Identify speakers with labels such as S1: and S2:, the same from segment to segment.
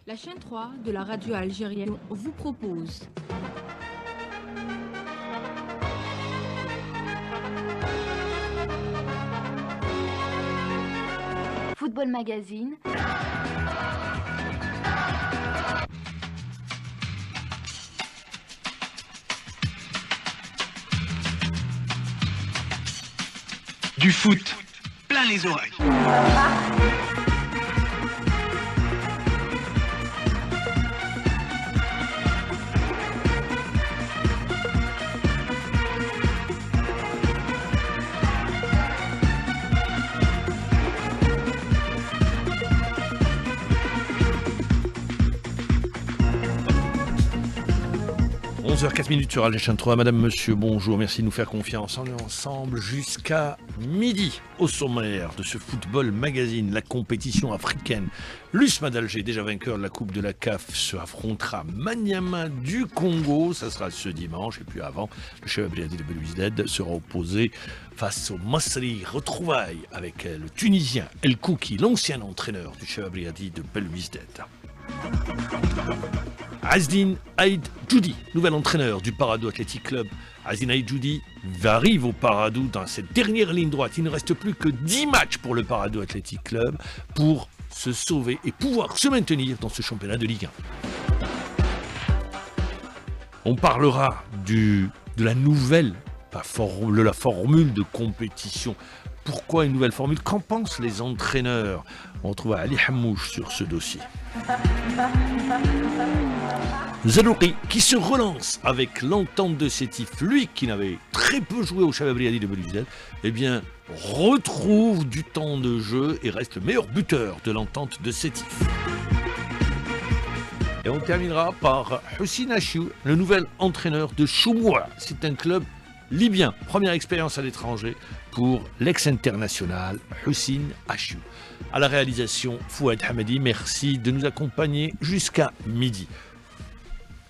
S1: La chaîne 3 de la radio algérienne vous propose
S2: Football Magazine.
S3: Du foot, plein les oreilles.
S4: h 4 sur Al 3. Madame, monsieur, bonjour. Merci de nous faire confiance. On est ensemble jusqu'à midi au sommaire de ce Football Magazine, la compétition africaine. L'USMA d'Alger, déjà vainqueur de la Coupe de la CAF, se affrontera Maniama du Congo. Ça sera ce dimanche. Et puis avant, le Chebab Riadi de Belouizdad sera opposé face au Masri. Retrouvailles avec le Tunisien El Kouki, l'ancien entraîneur du Chebab Riadi de Belouizdad. Azdin Aïd Djoudi, nouvel entraîneur du Paradou Athletic Club. Azdin Aïd Djoudi arrive au Paradou dans cette dernière ligne droite. Il ne reste plus que 10 matchs pour le Paradou Athletic Club pour se sauver et pouvoir se maintenir dans ce championnat de Ligue 1. On parlera de la nouvelle la formule de compétition. Pourquoi une nouvelle formule? Qu'en pensent les entraîneurs? On retrouve Ali Hamouche sur ce dossier. Zalouki qui se relance avec l'entente de Sétif, lui qui n'avait très peu joué au Chebab Riadi de Belouizdad, eh bien retrouve du temps de jeu et reste le meilleur buteur de l'entente de Sétif. Et on terminera par Houssine Achiou, le nouvel entraîneur de Choumoua. C'est un club libyen, première expérience à l'étranger pour l'ex-international Houssine Achiou. À la réalisation, Fouad Hamadi, merci de nous accompagner jusqu'à midi.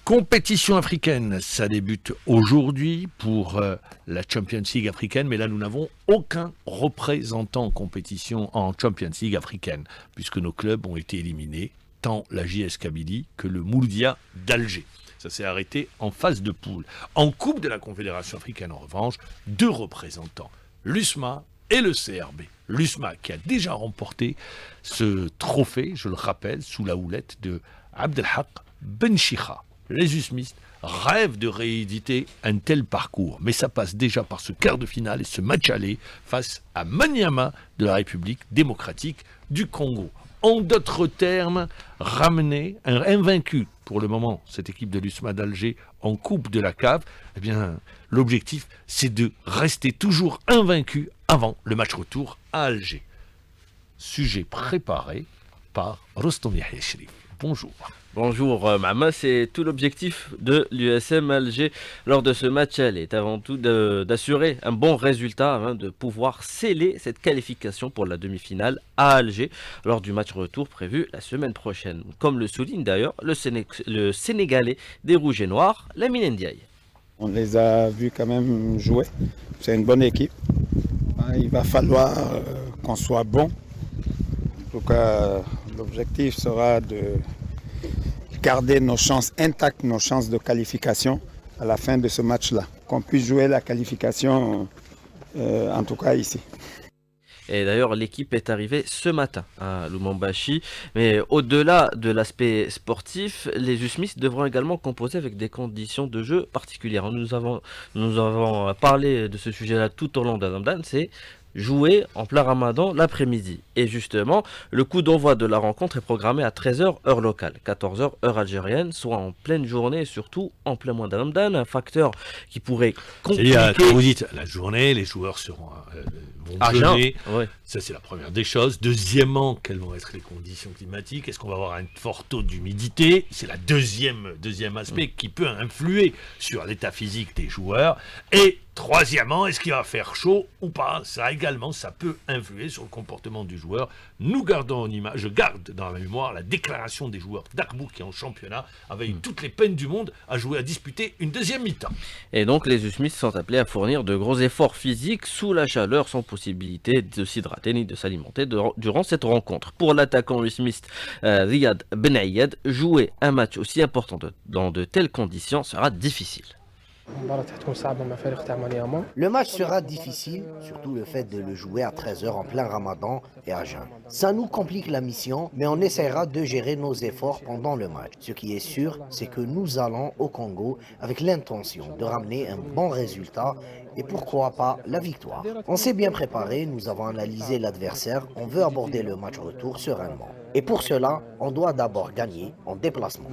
S4: Compétition africaine, ça débute aujourd'hui pour la Champions League africaine, mais là nous n'avons aucun représentant en compétition en Champions League africaine, puisque nos clubs ont été éliminés, tant la JS Kabylie que le Mouloudia d'Alger. Ça s'est arrêté en phase de poule. En Coupe de la Confédération africaine, en revanche, 2 représentants, l'USMA et le CRB. L'USMA qui a déjà remporté ce trophée, je le rappelle, sous la houlette de Abdelhak Benchicha. Les usmistes rêvent de rééditer un tel parcours, mais ça passe déjà par ce quart de finale et ce match aller face à Maniama de la République démocratique du Congo. En d'autres termes, ramener un invaincu pour le moment, cette équipe de l'USMA d'Alger en Coupe de la CAF, eh bien, l'objectif, c'est de rester toujours invaincu avant le match retour à Alger. Sujet préparé par Rostom Yahya Sherif. Bonjour.
S5: Bonjour Mama, c'est tout l'objectif de l'USM Alger lors de ce match. Elle est avant tout d'assurer un bon résultat, de pouvoir sceller cette qualification pour la demi-finale à Alger lors du match retour prévu la semaine prochaine. Comme le souligne d'ailleurs le Sénégalais des Rouges et Noirs, Lamine Ndiaye.
S6: On les a vus quand même jouer, c'est une bonne équipe. Il va falloir qu'on soit bon. En tout cas, l'objectif sera de garder nos chances intactes, nos chances de qualification à la fin de ce match-là. Qu'on puisse jouer la qualification, en tout cas ici.
S5: Et d'ailleurs, l'équipe est arrivée ce matin à Lumumbashi. Mais au-delà de l'aspect sportif, les usmistes devront également composer avec des conditions de jeu particulières. Nous avons parlé de ce sujet-là tout au long de Ramadan. C'est jouer en plein Ramadan l'après-midi. Et justement, le coup d'envoi de la rencontre est programmé à 13h heure locale, 14h heure algérienne, soit en pleine journée et surtout en plein mois de Ramadan, un facteur qui pourrait compliquer...
S4: Vous dites, la journée, les joueurs vont jeûner, ouais. Ça c'est la première des choses. Deuxièmement, quelles vont être les conditions climatiques? Est-ce qu'on va avoir un fort taux d'humidité? C'est la deuxième aspect qui peut influer sur l'état physique des joueurs. Et troisièmement, est-ce qu'il va faire chaud ou pas? Ça également, ça peut influer sur le comportement du joueur. joueurs. Je garde dans la mémoire la déclaration des joueurs d'Arbouk qui en championnat avaient eu toutes les peines du monde à disputer une deuxième mi-temps.
S5: Et donc les U-Smith sont appelés à fournir de gros efforts physiques sous la chaleur sans possibilité de s'hydrater ni de s'alimenter durant cette rencontre. Pour l'attaquant U-Smith Riyad Benayed, jouer un match aussi important dans de telles conditions sera difficile.
S7: Le match sera difficile, surtout le fait de le jouer à 13h en plein ramadan et à jeun. Ça nous complique la mission, mais on essaiera de gérer nos efforts pendant le match. Ce qui est sûr, c'est que nous allons au Congo avec l'intention de ramener un bon résultat et pourquoi pas la victoire. On s'est bien préparé, nous avons analysé l'adversaire, on veut aborder le match retour sereinement. Et pour cela, on doit d'abord gagner en déplacement.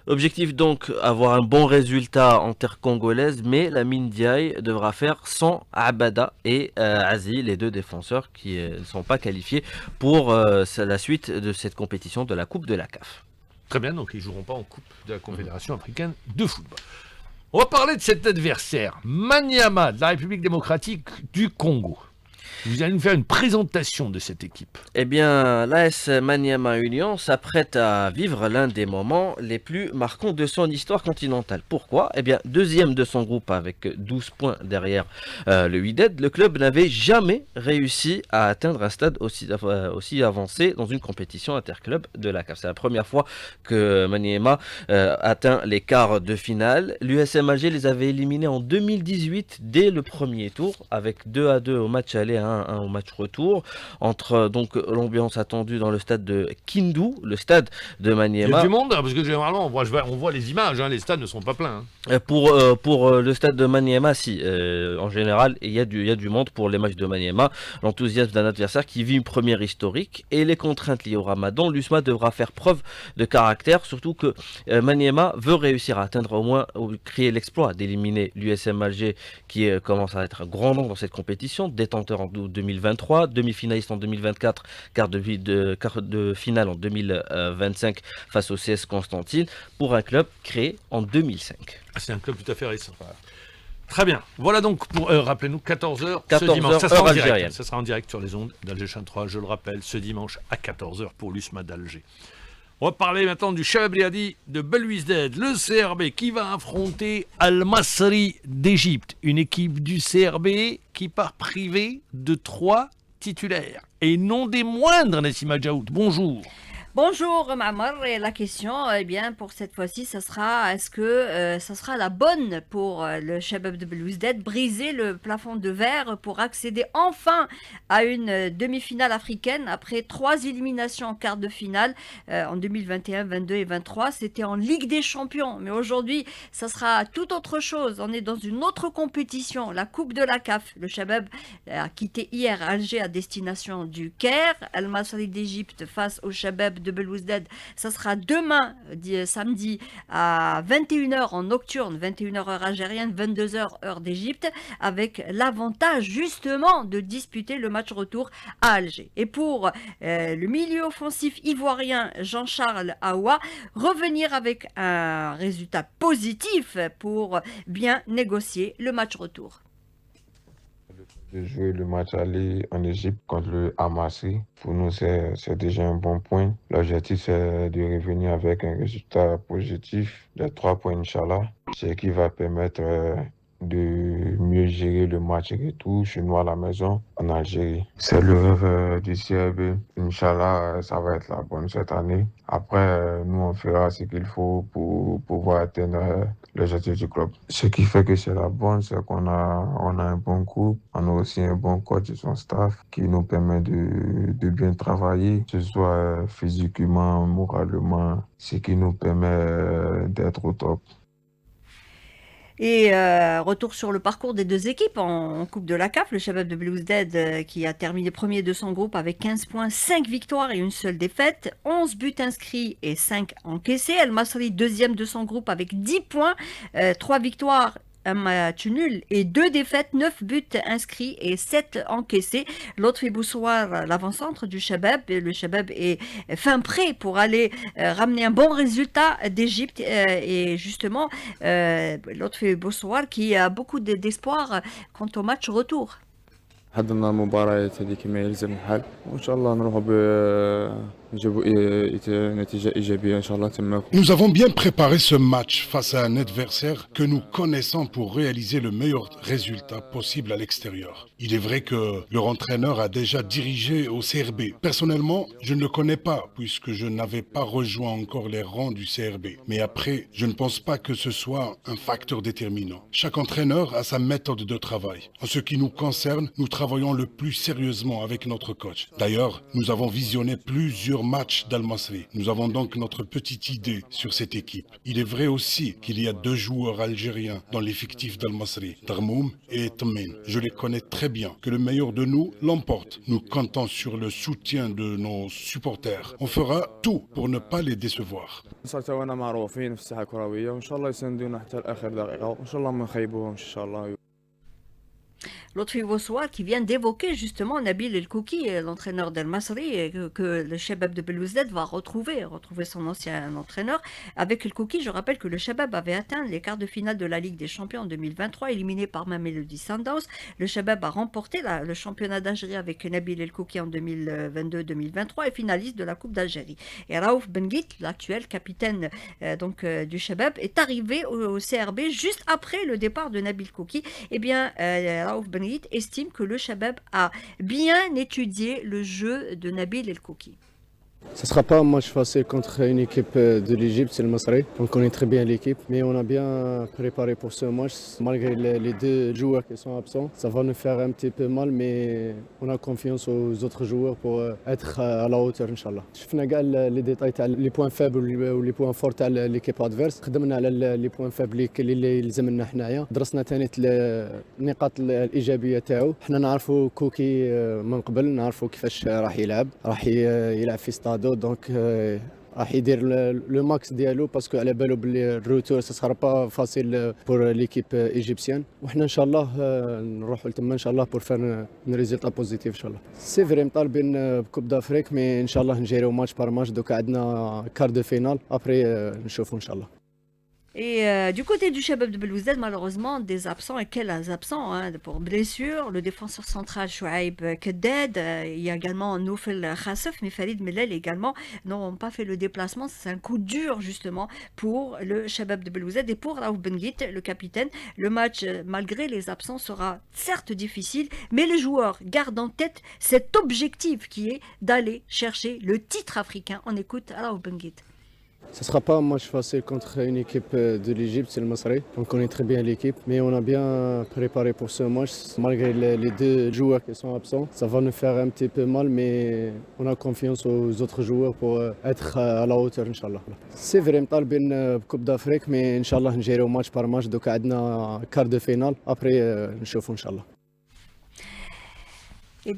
S5: Objectif donc, avoir un bon résultat en terre congolaise, mais la mine Ndiaye devra faire sans Abada et Azi, les deux défenseurs qui ne sont pas qualifiés pour la suite de cette compétition de la Coupe de la CAF.
S4: Très bien, donc ils ne joueront pas en Coupe de la Confédération africaine de football. On va parler de cet adversaire, Maniama, de la République démocratique du Congo. Vous allez nous faire une présentation de cette équipe.
S5: Eh bien, l'AS Maniama Union s'apprête à vivre l'un des moments les plus marquants de son histoire continentale. Pourquoi ? Eh bien, deuxième de son groupe avec 12 points derrière le Wydad, le club n'avait jamais réussi à atteindre un stade aussi avancé dans une compétition interclub de la CAF. C'est la première fois que Maniema atteint les quarts de finale. L'USM Alger les avait éliminés en 2018 dès le premier tour avec 2-2 au match aller, 1-1 au match retour. Entre donc l'ambiance attendue dans le stade de Kindu, le stade de Maniema.
S4: Il y a du monde, parce que généralement on voit les images, les stades ne sont pas pleins.
S5: Pour le stade de Maniema, si. En général, il y a du monde pour les matchs de Maniema. L'enthousiasme d'un adversaire qui vit une première historique et les contraintes liées au Ramadan. L'USMA devra faire preuve de caractère, surtout que Maniema veut réussir à atteindre au moins, créer l'exploit d'éliminer l'USM Alger qui commence à être un grand nom dans cette compétition, détenteur en 2023, demi-finaliste en 2024, quart de finale en 2025 face au CS Constantine, pour un club créé en 2005.
S4: C'est un club tout à fait récent. Très bien. Voilà donc pour, rappelez-nous, 14h ce
S5: 14
S4: dimanche. Ça
S5: heure
S4: sera,
S5: algérienne.
S4: ça sera en direct sur les ondes d'Alger Chaîne 3, je le rappelle, ce dimanche à 14h pour l'USMA d'Alger. On va parler maintenant du Shabab Riadi de Belouizdad, le CRB qui va affronter Al-Masri d'Égypte, une équipe du CRB qui part privée de 3 titulaires. Et non des moindres, Nassima Djaoud. Bonjour.
S8: Bonjour Mamar, et la question, eh bien, pour cette fois-ci, ça sera, est-ce que ça sera la bonne pour le Shabab de Belouizdad, briser le plafond de verre pour accéder enfin à une demi-finale africaine après 3 éliminations en quart de finale en 2021, 22 et 23. C'était en Ligue des Champions, mais aujourd'hui, ça sera tout autre chose. On est dans une autre compétition, la Coupe de la CAF. Le Shabab a quitté hier Alger à destination du Caire. Al-Masri d'Égypte face au Shabab de Belouizdad, ça sera demain, samedi, à 21h en nocturne, 21h heure algérienne, 22h heure d'Égypte, avec l'avantage justement de disputer le match retour à Alger. Et pour le milieu offensif ivoirien Jean-Charles Aoua, revenir avec un résultat positif pour bien négocier le match retour.
S9: De jouer le match aller en Égypte contre le Hamassi. Pour nous, c'est déjà un bon point. L'objectif, c'est de revenir avec un résultat positif de 3 points, Inch'Allah, ce qui va permettre de mieux gérer le match retour chez nous à la maison en Algérie. C'est le rêve du CRB. Inch'Allah, ça va être la bonne cette année. Après, nous, on fera ce qu'il faut pour pouvoir atteindre l'objectif du club. Ce qui fait que c'est la bonne, c'est qu'on a un bon groupe, on a aussi un bon coach et son staff qui nous permet de bien travailler, que ce soit physiquement, moralement, ce qui nous permet d'être au top.
S8: Et retour sur le parcours des deux équipes en Coupe de la CAF, le Shabab de Belouizdad qui a terminé premier de son groupe avec 15 points, 5 victoires et une seule défaite, 11 buts inscrits et 5 encaissés. Al-Masri deuxième de son groupe avec 10 points, 3 victoires, un match nul et 2 défaites, 9 buts inscrits et 7 encaissés. L'autre Boussoir, l'avant-centre du Shabab. Le Shabab est fin prêt pour aller ramener un bon résultat d'Égypte. Et justement, l'autre Boussoir qui a beaucoup d'espoir quant au match retour.
S10: حضرنا المباريات هذه كما يلزم الحال وان شاء الله نروحوا نجيبوا نتيجه ايجابيه ان شاء الله تماك.
S11: Nous avons bien préparé ce match face à un adversaire que nous connaissons pour réaliser le meilleur résultat possible à l'extérieur. Il est vrai que leur entraîneur a déjà dirigé au CRB. Personnellement, je ne le connais pas puisque je n'avais pas rejoint encore les rangs du CRB. Mais après, je ne pense pas que ce soit un facteur déterminant. Chaque entraîneur a sa méthode de travail. En ce qui nous concerne, nous travaillons le plus sérieusement avec notre coach. D'ailleurs, nous avons visionné plusieurs matchs d'Al-Masri. Nous avons donc notre petite idée sur cette équipe. Il est vrai aussi qu'il y a 2 joueurs algériens dans l'effectif d'Al-Masri, Darmoum et Tamin. Je les connais très bien. Que le meilleur de nous l'emporte. Nous comptons sur le soutien de nos supporters. On fera tout pour ne pas les décevoir.
S10: صرتوا معروفين في الساحه الكرويه وان شاء الله يساندونا حتى لاخر دقيقه وان شاء الله ما نخيبوهمش ان شاء الله.
S8: L'autre Ivosois qui vient d'évoquer justement Nabil El Kouki, l'entraîneur d'El Masri, que le Shabab de Belouizdad va retrouver son ancien entraîneur. Avec El Kouki, je rappelle que le Shabab avait atteint les quarts de finale de la Ligue des Champions en 2023, éliminé par Mamelodi Sundowns. Le Shabab a remporté le championnat d'Algérie avec Nabil El Kouki en 2022-2023 et finaliste de la Coupe d'Algérie. Et Raouf Benguit, l'actuel capitaine du Shabab, est arrivé au CRB juste après le départ de Nabil Kouki. Eh bien, Raouf Benguit estime que le Shabab a bien étudié le jeu de Nabil El Kouki.
S12: Ce ne sera pas un match facile contre une équipe de l'Égypte, c'est le Masri. On connaît très bien l'équipe, mais on a bien préparé pour ce match. Malgré les 2 joueurs qui sont absents, ça va nous faire un petit peu mal, mais on a confiance aux autres joueurs pour être à la hauteur, Inch'Allah. شفنا كاع les détails تاع les points faibles ou les points forts تاع l'équipe adverse. خدمنا على les points faibles اللي يلزمنا حنايا. درسنا ثاني النقاط الإيجابية تاعو. حنا نعرفوا كوكي من قبل، نعرفوا كيفاش راح يلعب في ستادو. Donc راح يدير لو ماكس ديالو باسكو على بالو بلي الروتور سا سرا با فاسيل بور ليكيب ايجيبسيان وحنا ان شاء الله نروحوا لتما ان شاء الله بور فان ان ريزلتا بوزيتيف ان شاء الله. سي فري مطالبين بكوب دافريك مي ان شاء الله نجيريو ماتش بار ماتش دوكا عندنا كار دو فينال ابري نشوفوا ان شاء الله.
S8: Et du côté du Shabab de Belouizdad, malheureusement, des absents, et quels absents pour blessure, le défenseur central Chouaib Kedded, il y a également Noufel Khassef, mais Farid Mellel également n'ont pas fait le déplacement. C'est un coup dur justement pour le Shabab de Belouizdad et pour Raouf Benguit, le capitaine. Le match, malgré les absents, sera certes difficile, mais les joueurs gardent en tête cet objectif qui est d'aller chercher le titre africain. On écoute Raouf Benguit.
S12: Ce ne sera pas un match facile contre une équipe de l'Égypte, c'est le Masri. On connaît très bien l'équipe, mais on a bien préparé pour ce match. Malgré les 2 joueurs qui sont absents, ça va nous faire un petit peu mal, mais on a confiance aux autres joueurs pour être à la hauteur, Inch'Allah. C'est vrai, مطالبين بكوب d'Afrique, mais Inch'Allah نجيريو match par match. Donc عندنا quart de finale, après نشوفوا Inch'Allah.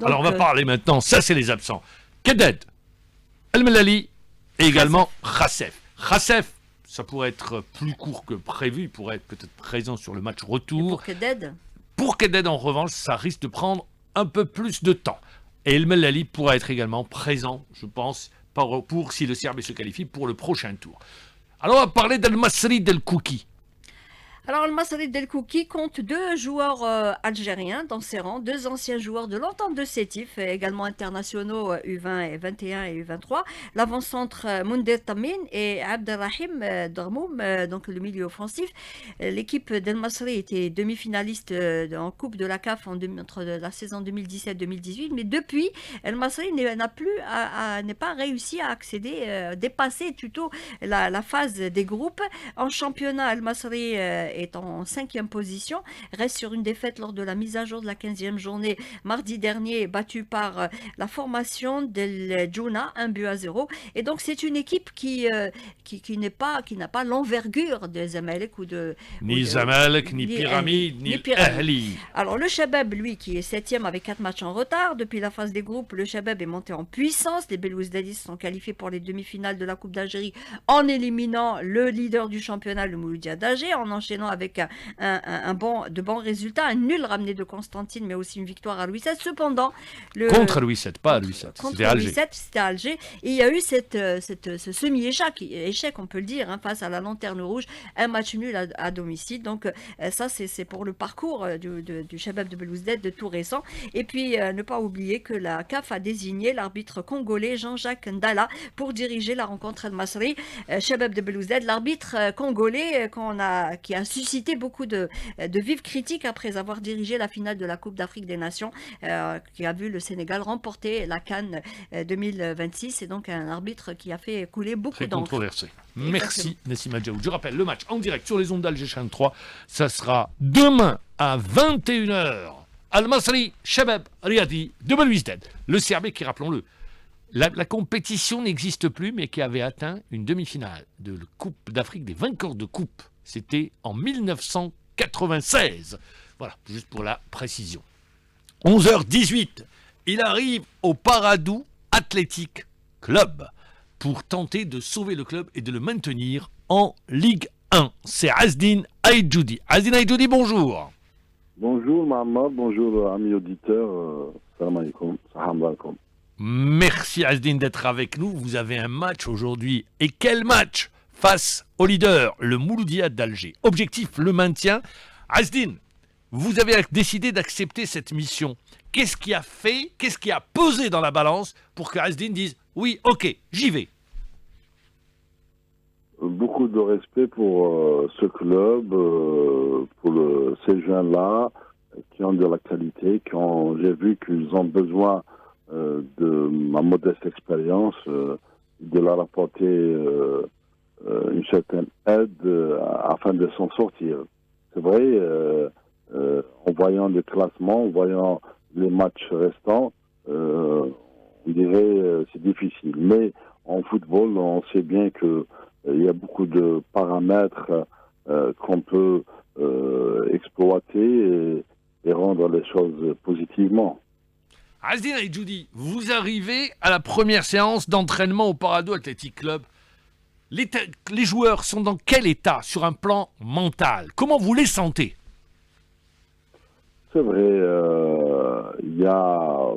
S4: Alors on va parler maintenant, ça c'est les absents. Kedded, El Melali et également Khassef. Khassef, ça pourrait être plus court que prévu, il pourrait être peut-être présent sur le match retour. Pour Kedded, en revanche, ça risque de prendre un peu plus de temps. Et El Melali pourra être également présent, je pense, pour si le Serbie se qualifie pour le prochain tour. Alors on va parler d'Al Masri d'El Kouki.
S8: Alors, le Masri Del Kouki compte 2 joueurs algériens dans ses rangs, 2 anciens joueurs de l'entente de Sétif, également internationaux U20 et 21 et U23. L'avant-centre Mounder Tamin et Abdelrahim Darmoum, donc le milieu offensif. L'équipe d'El Masri était demi-finaliste en Coupe de la CAF entre la saison 2017-2018, mais depuis, El Masri n'est pas réussi à accéder, dépasser plutôt la phase des groupes. En championnat, El Masri est en 5e position, reste sur une défaite lors de la mise à jour de la 15e journée mardi dernier, battue par la formation d'El Djouna, 1-0. Et donc c'est une équipe qui n'a pas l'envergure des Zamalek
S4: ni Zamalek, ni Pyramide, ni Ahli.
S8: Alors le Shabab, lui, qui est 7e avec 4 matchs en retard, depuis la phase des groupes, le Shabab est monté en puissance. Les Belouizdadis sont qualifiés pour les demi-finales de la Coupe d'Algérie en éliminant le leader du championnat, le Mouloudia d'Alger, en enchaînant avec de bons résultats, un nul ramené de Constantine, mais aussi une victoire à Louis XVI. Cependant,
S4: contre Louis VII, pas à Louis VII, c'était à Alger.
S8: C'était à Alger. Et il y a eu ce semi-échec, on peut le dire, face à la Lanterne Rouge, un match nul à domicile. Donc ça, c'est pour le parcours du Shabab de Belouizdad de tout récent. Et puis, ne pas oublier que la CAF a désigné l'arbitre congolais Jean-Jacques Ndala pour diriger la rencontre El Masri. Shabab de Belouizdad, l'arbitre congolais qui a suscité beaucoup de vives critiques après avoir dirigé la finale de la Coupe d'Afrique des Nations, qui a vu le Sénégal remporter la CAN 2026. C'est donc un arbitre qui a fait couler beaucoup d'encre.
S4: Très controversé. Merci Nessim Adjaoud. Je rappelle le match en direct sur les ondes d'Alger Chaîne 3. Ça sera demain à 21h. Al-Masri, Shabab, Riyadi de Belouizdad. Le CRB qui, rappelons-le, la compétition n'existe plus, mais qui avait atteint une demi-finale de la Coupe d'Afrique des vainqueurs de coupe. C'était en 1996. Voilà, juste pour la précision. 11h18, il arrive au Paradou Athletic Club pour tenter de sauver le club et de le maintenir en Ligue 1. C'est Azdine Aïdjoudi. Azdine Aïdjoudi, bonjour.
S13: Bonjour Mohamed, bonjour amis auditeurs. Salam alaikum, salam alaikum.
S4: Merci Azdine d'être avec nous. Vous avez un match aujourd'hui. Et quel match face au leader, le Mouloudia d'Alger. Objectif, le maintien. Azdine, vous avez décidé d'accepter cette mission. Qu'est-ce qui a pesé dans la balance pour que Azdine dise « Oui, ok, j'y vais ».
S13: Beaucoup de respect pour ce club, pour ces jeunes-là qui ont de la qualité, j'ai vu qu'ils ont besoin de ma modeste expérience, de leur apporter une certaine aide afin de s'en sortir. C'est vrai, en voyant le classement, en voyant les matchs restants, on dirait c'est difficile. Mais en football, on sait bien que il y a beaucoup de paramètres qu'on peut exploiter et rendre les choses positivement.
S4: Azdine Aïdjoudi, vous arrivez à la première séance d'entraînement au Paradou Athletic Club. Les joueurs sont dans quel état sur un plan mental? Comment vous les sentez?
S13: C'est vrai, il y a,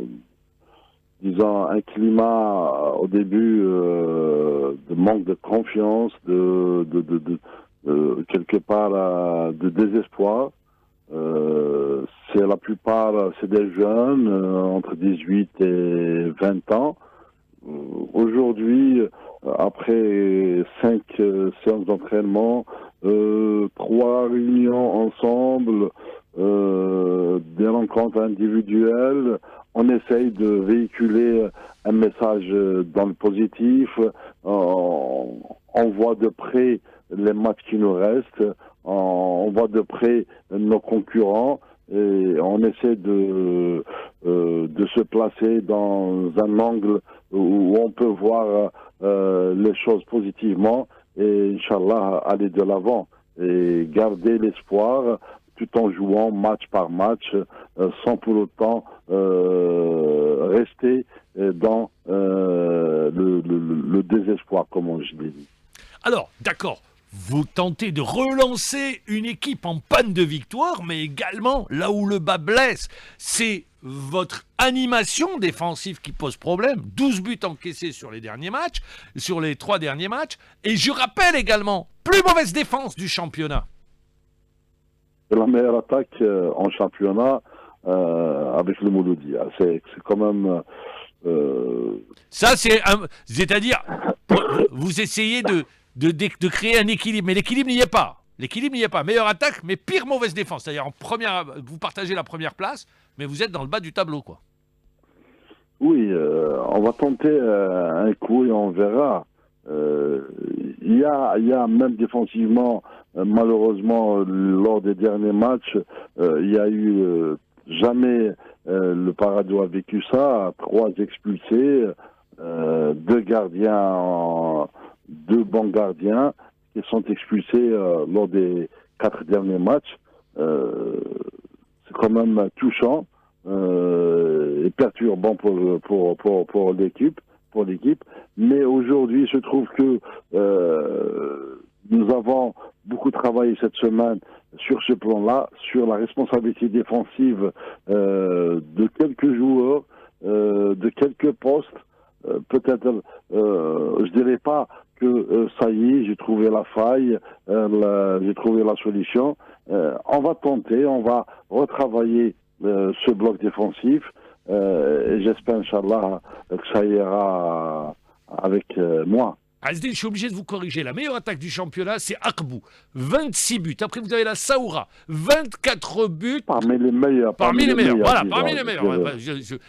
S13: disons, un climat au début de manque de confiance, quelque part de désespoir. C'est la plupart, c'est des jeunes entre 18 et 20 ans. Aujourd'hui, après 5 séances d'entraînement, 3 réunions ensemble, des rencontres individuelles, on essaye de véhiculer un message dans le positif, on voit de près les matchs qui nous restent, on voit de près nos concurrents et on essaie de se placer dans un angle où on peut voir les choses positivement et Inch'Allah aller de l'avant et garder l'espoir tout en jouant match par match sans pour autant rester dans le désespoir, comme je l'ai dit.
S4: Alors, d'accord, vous tentez de relancer une équipe en panne de victoire, mais également, là où le bas blesse, c'est votre animation défensive qui pose problème. 12 buts encaissés sur les derniers matchs, sur les 3 derniers matchs. Et je rappelle également, plus mauvaise défense du championnat.
S13: La meilleure attaque en championnat avec le Mouloudia. C'est quand même...
S4: Ça, c'est-à-dire, vous essayez de créer un équilibre, mais l'équilibre n'y est pas. L'équilibre n'y est pas. Meilleure attaque, mais pire mauvaise défense. C'est-à-dire, vous partagez la première place, mais vous êtes dans le bas du tableau, quoi.
S13: Oui, on va tenter un coup et on verra. Il y a même défensivement, malheureusement, lors des derniers matchs, il y a eu jamais le Paradou a vécu ça. 3 expulsés, 2 gardiens, 2 bons gardiens qui sont expulsés lors des 4 derniers matchs. C'est quand même touchant et perturbant pour l'équipe. Mais aujourd'hui, je trouve que nous avons beaucoup travaillé cette semaine sur ce plan-là, sur la responsabilité défensive de quelques joueurs, de quelques postes. Peut-être, je dirais pas que ça y est, j'ai trouvé la faille, j'ai trouvé la solution. On va tenter, on va retravailler ce bloc défensif et j'espère, Inch'Allah, que ça ira avec moi.
S4: Azdine, je suis obligé de vous corriger. La meilleure attaque du championnat, c'est Akbou. 26 buts. Après, vous avez la Saoura. 24 buts.
S13: Parmi les meilleurs.
S4: Parmi les meilleurs. Voilà,
S13: disons,
S4: parmi les meilleurs.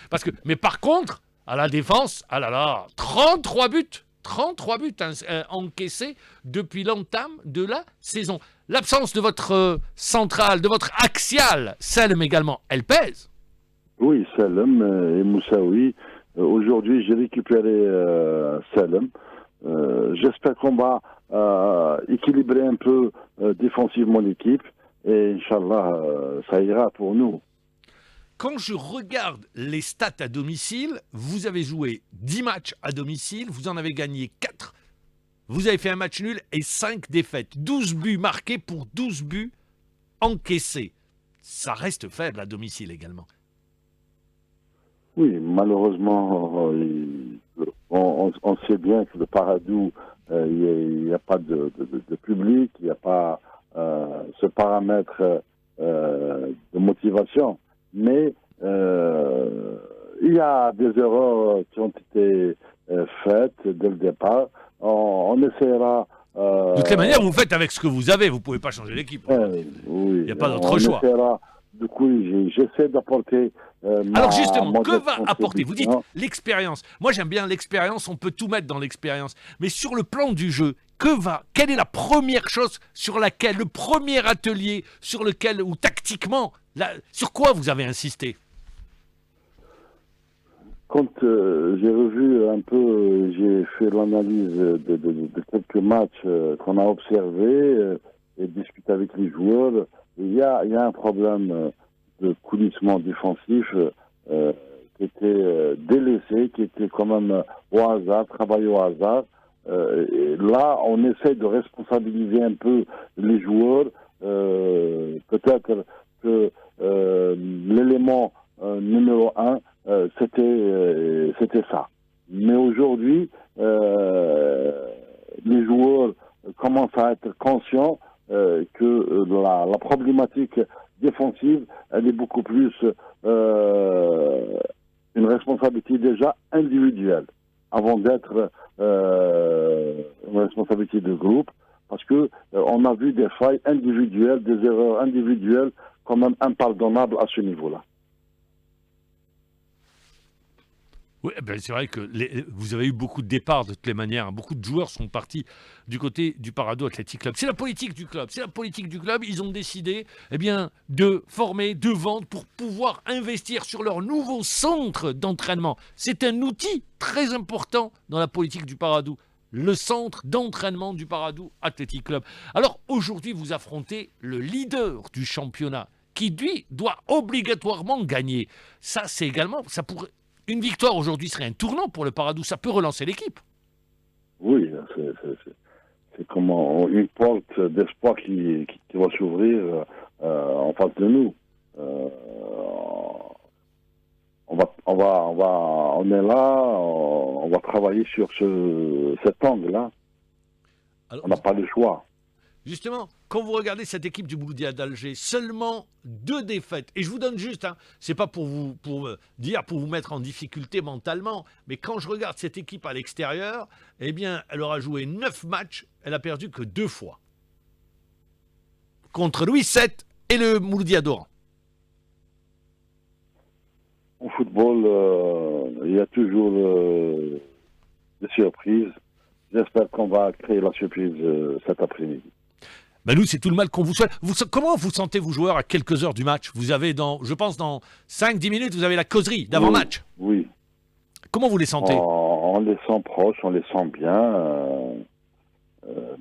S4: Parce que, mais par contre, à la défense, 33 buts. 33 buts encaissés depuis l'entame de la saison. L'absence de votre centrale, de votre axial, Salem également, elle pèse.
S13: Oui, Salem et Moussaoui. Aujourd'hui, j'ai récupéré Salem. J'espère qu'on va équilibrer un peu défensivement l'équipe et Inch'Allah, ça ira pour nous.
S4: Quand je regarde les stats à domicile, vous avez joué 10 matchs à domicile, vous en avez gagné 4. Vous avez fait un match nul et 5 défaites. 12 buts marqués pour 12 buts encaissés. Ça reste faible à domicile également.
S13: Oui, malheureusement, on sait bien que le Paradou, il n'y a pas de public, il n'y a pas ce paramètre de motivation. Mais il y a des erreurs qui ont été faites dès le départ. On essaiera...
S4: de toutes les manières, vous faites avec ce que vous avez. Vous ne pouvez pas changer l'équipe.
S13: Oui,
S4: il n'y a pas d'autre choix.
S13: Essaiera, du coup, j'essaie d'apporter...
S4: Alors justement, que va apporter? Vous dites l'expérience. Moi, j'aime bien l'expérience. On peut tout mettre dans l'expérience. Mais sur le plan du jeu, quelle est la première chose sur laquelle, le premier atelier sur lequel, ou tactiquement, sur quoi vous avez insisté?
S13: Quand j'ai revu un peu, j'ai fait l'analyse de quelques matchs qu'on a observés et discuté avec les joueurs, il y a un problème de coulissement défensif qui était délaissé, qui était quand même au hasard, travaillé au hasard. Et là, on essaie de responsabiliser un peu les joueurs. Peut-être que l'élément numéro 1, c'était ça. Mais aujourd'hui, les joueurs commencent à être conscients que la problématique défensive, elle est beaucoup plus une responsabilité déjà individuelle, avant d'être une responsabilité de groupe, parce que on a vu des failles individuelles, des erreurs individuelles quand même impardonnables à ce niveau-là.
S4: Oui, ben c'est vrai que vous avez eu beaucoup de départs de toutes les manières. Beaucoup de joueurs sont partis du côté du Paradou Athletic Club. C'est la politique du club. C'est la politique du club. Ils ont décidé de former, de vendre pour pouvoir investir sur leur nouveau centre d'entraînement. C'est un outil très important dans la politique du Paradou. Le centre d'entraînement du Paradou Athletic Club. Alors aujourd'hui, vous affrontez le leader du championnat qui, lui, doit obligatoirement gagner. Ça, c'est également... Une victoire aujourd'hui serait un tournant pour le Paradou. Ça peut relancer l'équipe.
S13: Oui, c'est comme une porte d'espoir qui va s'ouvrir en face de nous. On est là, on va travailler sur cet angle-là. On n'a pas le choix.
S4: Justement, quand vous regardez cette équipe du Mouloudia d'Alger, seulement 2 défaites. Et je vous donne juste, c'est pas pour vous mettre en difficulté mentalement, mais quand je regarde cette équipe à l'extérieur, eh bien, elle aura joué 9 matchs, elle a perdu que 2 fois. Contre Louis VII et le Mouloudia d'Oran.
S13: Au football, il y a toujours des surprises. J'espère qu'on va créer la surprise cet après-midi.
S4: Ben nous, c'est tout le mal qu'on vous souhaite. Comment vous sentez, vous joueurs, à quelques heures du match? Vous avez, je pense, dans 5-10 minutes, vous avez la causerie d'avant-match.
S13: Oui.
S4: Comment vous les sentez?
S13: On les sent proches, on les sent bien.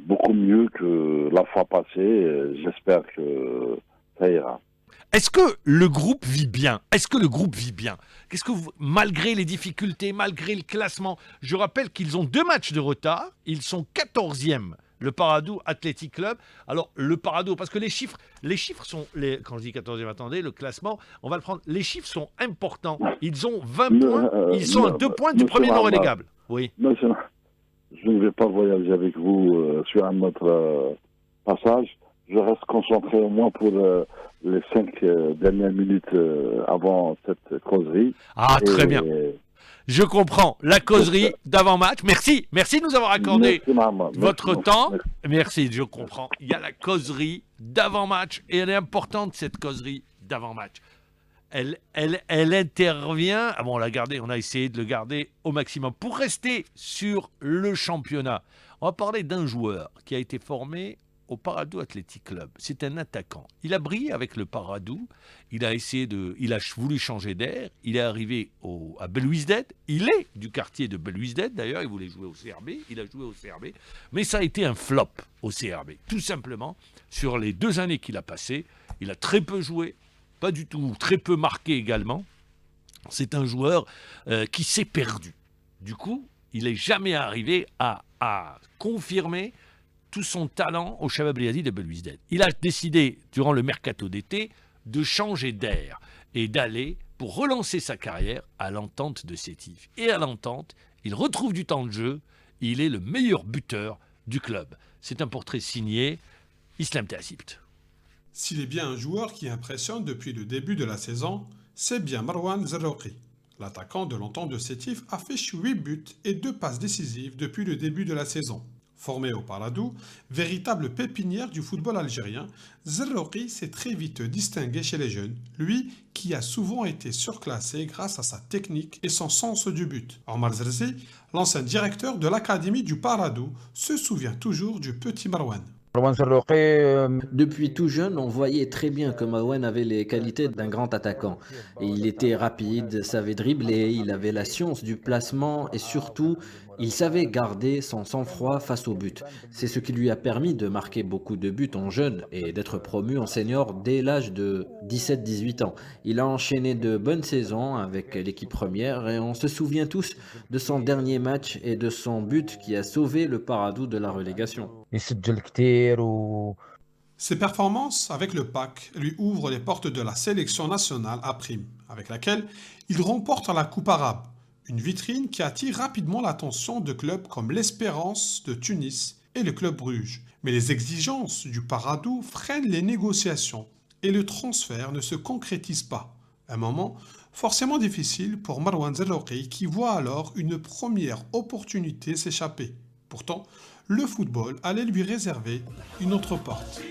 S13: Beaucoup mieux que la fois passée. J'espère que ça ira.
S4: Est-ce que le groupe vit bien? Qu'est-ce que malgré les difficultés, malgré le classement, je rappelle qu'ils ont 2 matchs de retard. Ils sont 14e le Paradou Athletic Club. Alors, le Paradou, parce que les chiffres sont, quand je dis 14e, attendez, le classement, on va le prendre, les chiffres sont importants. Ils ont 20 points, ils sont à 2 points du premier non relégable. Oui.
S13: Monsieur, je ne vais pas voyager avec vous sur un autre passage. Je reste concentré au moins pour les 5 dernières minutes avant cette causerie.
S4: Ah, très bien. Je comprends. La causerie d'avant-match. Merci de nous avoir accordé votre temps. Merci, je comprends. Il y a la causerie d'avant-match et elle est importante, cette causerie d'avant-match. Elle intervient. Ah bon, on a essayé de le garder au maximum. Pour rester sur le championnat, on va parler d'un joueur qui a été formé au Paradou Athletic Club. C'est un attaquant. Il a brillé avec le Paradou. Il a voulu changer d'air. Il est arrivé à Belouizdad. Il est du quartier de Belouizdad. D'ailleurs, il voulait jouer au CRB. Il a joué au CRB. Mais ça a été un flop au CRB. Tout simplement, sur les 2 années qu'il a passées, il a très peu joué. Pas du tout. Très peu marqué également. C'est un joueur qui s'est perdu. Du coup, il n'est jamais arrivé à confirmer tout son talent au Shabab Liadi de Belouizdad. Il a décidé, durant le mercato d'été, de changer d'air et d'aller, pour relancer sa carrière, à l'Entente de Sétif. Et à l'Entente, il retrouve du temps de jeu, il est le meilleur buteur du club. C'est un portrait signé Islam Tassibt.
S14: S'il est bien un joueur qui impressionne depuis le début de la saison, c'est bien Marwan Zarroqi. L'attaquant de l'Entente de Sétif affiche 8 buts et 2 passes décisives depuis le début de la saison. Formé au Paradou, véritable pépinière du football algérien, Zarroqi s'est très vite distingué chez les jeunes, lui qui a souvent été surclassé grâce à sa technique et son sens du but. Omar Zerzi, l'ancien directeur de l'académie du Paradou, se souvient toujours du petit Marwan.
S15: Depuis tout jeune, on voyait très bien que Marwan avait les qualités d'un grand attaquant. Et il était rapide, savait dribbler, il avait la science du placement et surtout, il savait garder son sang-froid face au but. C'est ce qui lui a permis de marquer beaucoup de buts en jeune et d'être promu en senior dès l'âge de 17-18 ans. Il a enchaîné de bonnes saisons avec l'équipe première et on se souvient tous de son dernier match et de son but qui a sauvé le Paradou de la relégation.
S14: Ses performances avec le PAC lui ouvrent les portes de la sélection nationale à prime, avec laquelle il remporte la Coupe arabe, une vitrine qui attire rapidement l'attention de clubs comme l'Espérance de Tunis et le Club Bruges. Mais les exigences du Paradou freinent les négociations et le transfert ne se concrétise pas. Un moment forcément difficile pour Marwan Zarroqi qui voit alors une première opportunité s'échapper. Pourtant, le football allait lui réserver une autre porte.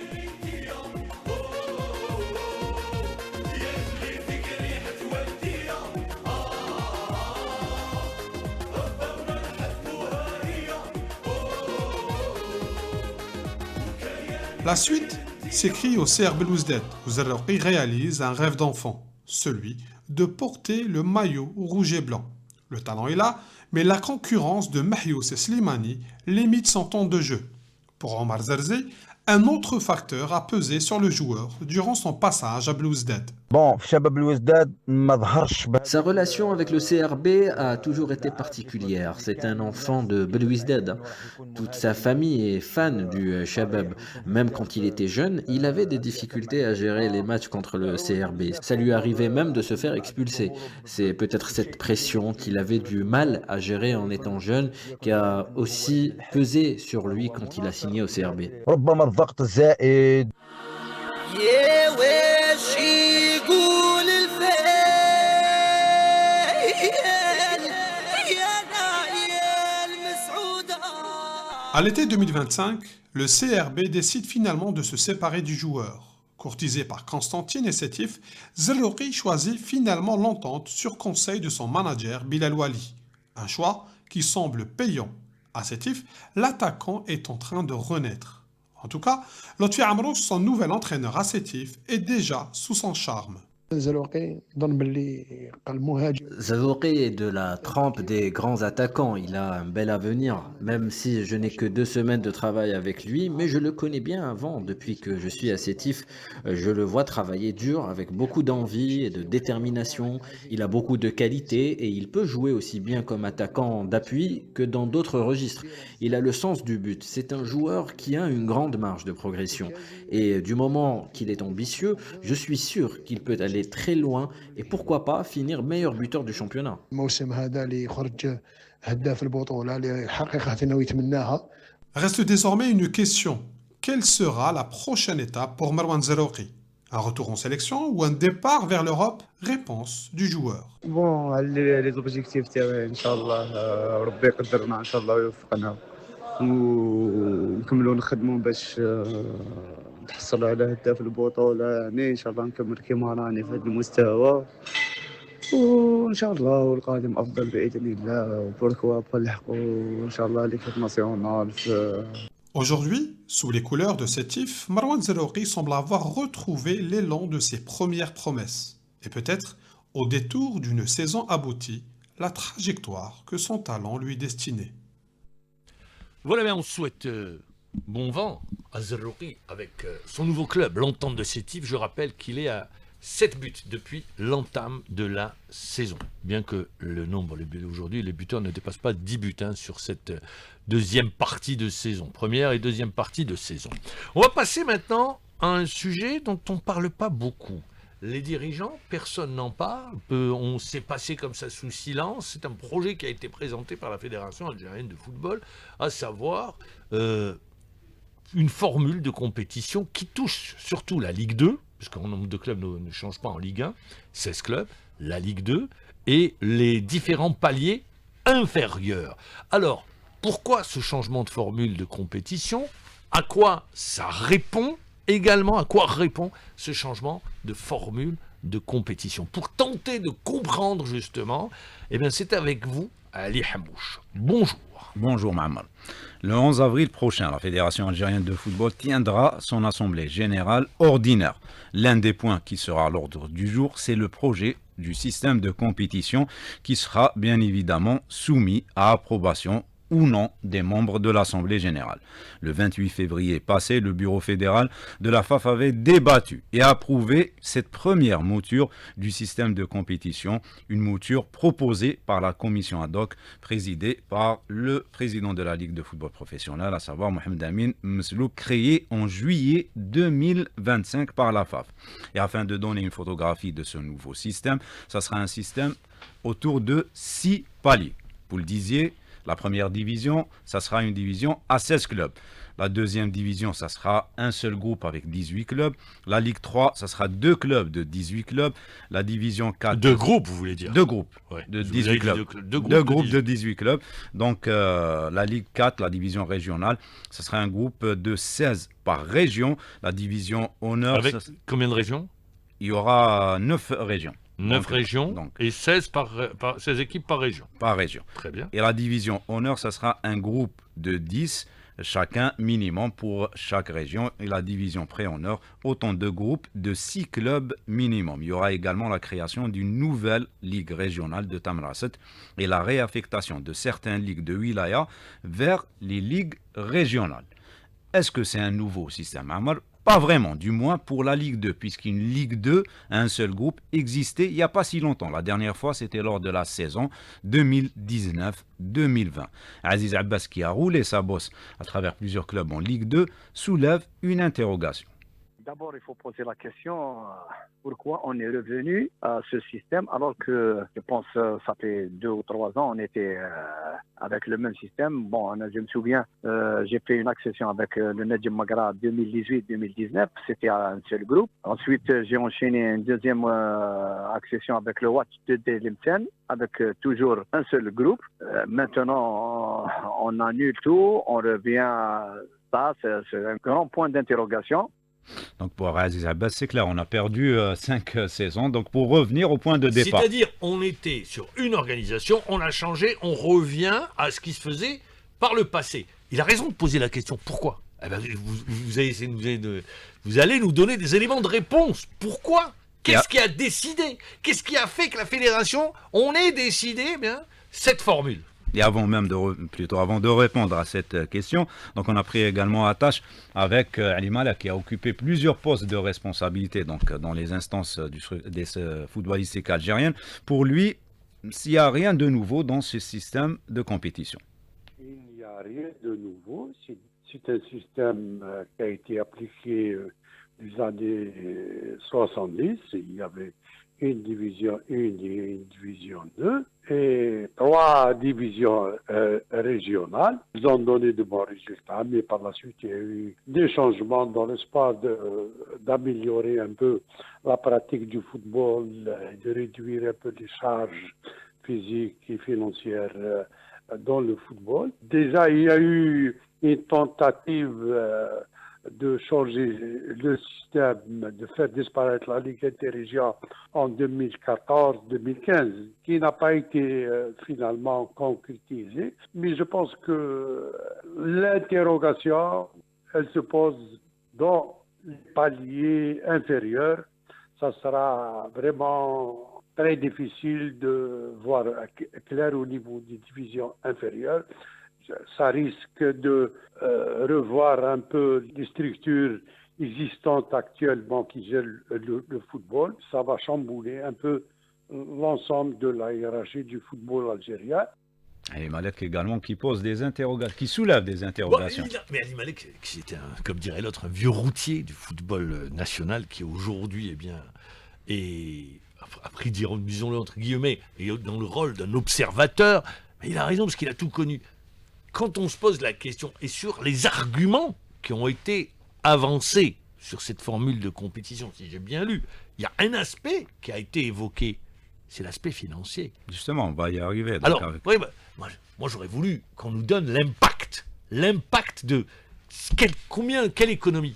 S14: La suite s'écrit au CR Belouizdad, où Zarroqi réalise un rêve d'enfant, celui de porter le maillot rouge et blanc. Le talent est là, mais la concurrence de Mahious et Slimani limite son temps de jeu. Pour Omar Zerzi, un autre facteur a pesé sur le joueur durant son passage à Belouizdad.
S15: Sa relation avec le CRB a toujours été particulière. C'est un enfant de Belouizdad. Toute sa famille est fan du Shabab. Même quand il était jeune, il avait des difficultés à gérer les matchs contre le CRB. Ça lui arrivait même de se faire expulser. C'est peut-être cette pression qu'il avait du mal à gérer en étant jeune qui a aussi pesé sur lui quand il a signé au CRB.
S14: À l'été 2025, le CRB décide finalement de se séparer du joueur. Courtisé par Constantine et Sétif, Zarroqi choisit finalement l'entente sur conseil de son manager Bilal Wali. Un choix qui semble payant. À Sétif, l'attaquant est en train de renaître. En tout cas, Lotfi Amrouche, son nouvel entraîneur à Sétif, est déjà sous son charme.
S15: Zarouki est de la trempe des grands attaquants. Il a un bel avenir, même si je n'ai que 2 semaines de travail avec lui, mais je le connais bien avant. Depuis que je suis à Sétif, je le vois travailler dur avec beaucoup d'envie et de détermination. Il a beaucoup de qualités et il peut jouer aussi bien comme attaquant d'appui que dans d'autres registres. Il a le sens du but. C'est un joueur qui a une grande marge de progression. Et du moment qu'il est ambitieux, je suis sûr qu'il peut aller très loin et pourquoi pas finir meilleur buteur du championnat.
S14: Reste désormais une question. Quelle sera la prochaine étape pour Marwan Zarouki? Un retour en sélection ou un départ vers l'Europe? Réponse du joueur.
S16: بون لي زوبجيكتيف تاعي ان شاء الله ربي يقدرنا ان شاء الله ويوفقنا ونكملوا نخدموا باش نتحصلوا على هداف البطولة يعني ان شاء الله نكمل كيما راني في هذا المستوى وان شاء الله والقادم افضل باذن الله وبوركوا با نلحقوا ان شاء الله ليكيب ناسيونال في
S14: Aujourd'hui, sous les couleurs de Sétif, Marwan Zarouki semble avoir retrouvé l'élan de ses premières promesses. Et peut-être, au détour d'une saison aboutie, la trajectoire que son talent lui destinait.
S4: Voilà, mais on souhaite bon vent à Zarouki avec son nouveau club, l'Entente de Sétif. Je rappelle qu'il est à 7 buts depuis l'entame de la saison. Bien que le nombre, aujourd'hui, les buteurs ne dépassent pas 10 buts sur cette deuxième partie de saison. Première et deuxième partie de saison. On va passer maintenant à un sujet dont on ne parle pas beaucoup. Les dirigeants, personne n'en parle. On s'est passé comme ça sous silence. C'est un projet qui a été présenté par la Fédération algérienne de football, à savoir une formule de compétition qui touche surtout la Ligue 2, puisqu'un nombre de clubs ne change pas en Ligue 1, 16 clubs, la Ligue 2, et les différents paliers inférieurs. Alors, pourquoi ce changement de formule de compétition? À quoi ça répond? Également, à quoi répond ce changement de formule de compétition? Pour tenter de comprendre justement, eh bien c'est avec vous, Ali Hamouche. Bonjour.
S17: Bonjour Mohamed. Le 11 avril prochain, la Fédération algérienne de football tiendra son assemblée générale ordinaire. L'un des points qui sera à l'ordre du jour, c'est le projet du système de compétition qui sera bien évidemment soumis à approbation ou non des membres de l'Assemblée générale. Le 28 février passé, le bureau fédéral de la FAF avait débattu et approuvé cette première mouture du système de compétition, une mouture proposée par la commission ad hoc présidée par le président de la Ligue de football professionnel, à savoir Mohamed Amin Mslouk, créée en juillet 2025 par la FAF. Et afin de donner une photographie de ce nouveau système, ça sera un système autour de 6 paliers. Vous le disiez, la première division, ça sera une division à 16 clubs. La deuxième division, ça sera un seul groupe avec 18 clubs. La Ligue 3, ça sera 2 clubs de 18 clubs. La division 4...
S4: 2 groupes, vous voulez dire?
S17: 2 groupes
S4: ouais,
S17: de 18 clubs. 2 groupes de 18 clubs. Donc, la Ligue 4, la division régionale, ça sera un groupe de 16 par région. La division honneur...
S4: Avec combien de régions?
S17: Il y aura 9 régions.
S4: 9 régions et 16 équipes par région.
S17: Par région.
S4: Très bien.
S17: Et la division honneur, ça sera un groupe de 10, chacun minimum pour chaque région. Et la division pré-honneur, autant de groupes de 6 clubs minimum. Il y aura également la création d'une nouvelle ligue régionale de Tamraset et la réaffectation de certaines ligues de wilaya vers les ligues régionales. Est-ce que c'est un nouveau système, Amar? Pas vraiment, du moins pour la Ligue 2, puisqu'une Ligue 2, un seul groupe, existait il n'y a pas si longtemps. La dernière fois, c'était lors de la saison 2019-2020. Aziz Abbas, qui a roulé sa bosse à travers plusieurs clubs en Ligue 2, soulève une interrogation.
S18: D'abord, il faut poser la question pourquoi on est revenu à ce système alors que, je pense, ça fait 2 ou 3 ans, on était avec le même système. Bon, je me souviens, j'ai fait une accession avec le Nedjem Magra 2018-2019, c'était un seul groupe. Ensuite, j'ai enchaîné une deuxième accession avec le Watch de Limten, avec toujours un seul groupe. Maintenant, on annule tout, on revient à ça, c'est un grand point d'interrogation.
S17: Donc pour Aziz Abbas, c'est clair, on a perdu 5 saisons. Donc pour revenir au point de départ.
S4: C'est-à-dire, on était sur une organisation, on a changé, on revient à ce qui se faisait par le passé. Il a raison de poser la question, pourquoi? Eh ben, vous allez nous donner des éléments de réponse. Pourquoi Qu'est-ce qui a décidé? Qu'est-ce qui a fait que la fédération, on ait décidé cette formule?
S17: Et avant même avant de répondre à cette question, donc on a pris également attache avec Ali Malek qui a occupé plusieurs postes de responsabilité donc dans les instances des footballistiques algériennes. Pour lui, s'il n'y a rien de nouveau dans ce système de compétition.
S19: Il n'y a rien de nouveau. C'est un système qui a été appliqué des années 70. Il y avait une division 1 et une division 2 et 3 divisions régionales. Ils ont donné de bons résultats, mais par la suite, il y a eu des changements dans l'espoir d'améliorer un peu la pratique du football, de réduire un peu les charges physiques et financières dans le football. Déjà, il y a eu une tentative de changer le système, de faire disparaître la Ligue interrégion en 2014-2015, qui n'a pas été finalement concrétisée. Mais je pense que l'interrogation, elle se pose dans les paliers inférieurs. Ça sera vraiment très difficile de voir clair au niveau des divisions inférieures. Ça risque de revoir un peu les structures existantes actuellement qui gèrent le football. Ça va chambouler un peu l'ensemble de la hiérarchie du football algérien.
S17: Ali Malek également qui pose des interrogations, qui soulève des interrogations.
S4: Mais Ali Malek, qui était, comme dirait l'autre, un vieux routier du football national qui aujourd'hui a pris, disons-le entre guillemets, et dans le rôle d'un observateur. Mais il a raison parce qu'il a tout connu. Quand on se pose la question, et sur les arguments qui ont été avancés sur cette formule de compétition, si j'ai bien lu, il y a un aspect qui a été évoqué, c'est l'aspect financier.
S17: Justement, on va y arriver.
S4: Alors, moi j'aurais voulu qu'on nous donne l'impact de quelle économie,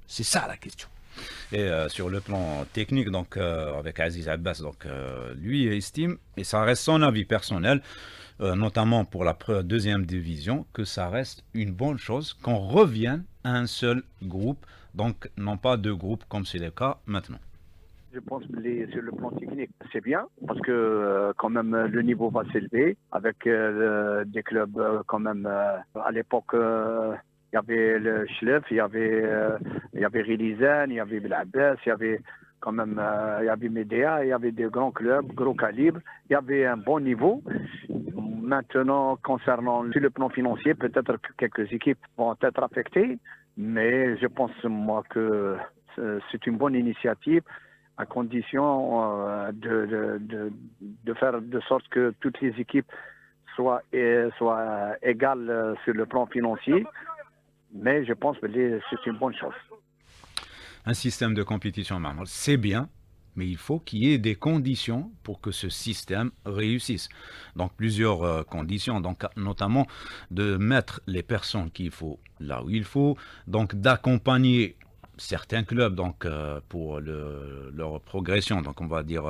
S4: c'est ça la question.
S17: Et sur le plan technique, donc avec Aziz Abbas, lui estime, et ça reste son avis personnel, notamment pour la deuxième division, que ça reste une bonne chose qu'on revienne à un seul groupe, donc non pas deux groupes comme c'est le cas maintenant.
S18: Je pense que sur le plan technique, c'est bien, parce que quand même le niveau va s'élever, avec des clubs quand même, à l'époque, il y avait le Chlef, il y avait Rilizan, il y avait Belabès, il y avait quand même, il y avait Médéa, il y avait des grands clubs, gros calibre, il y avait un bon niveau. Maintenant, concernant le plan financier, peut-être que quelques équipes vont être affectées, mais je pense, moi, que c'est une bonne initiative à condition de faire de sorte que toutes les équipes soient égales sur le plan financier, mais je pense que c'est une bonne chose.
S17: Un système de compétition, c'est bien, mais il faut qu'il y ait des conditions pour que ce système réussisse. Donc plusieurs conditions, donc notamment de mettre les personnes qu'il faut là où il faut, donc d'accompagner certains clubs donc pour leur progression, donc on va dire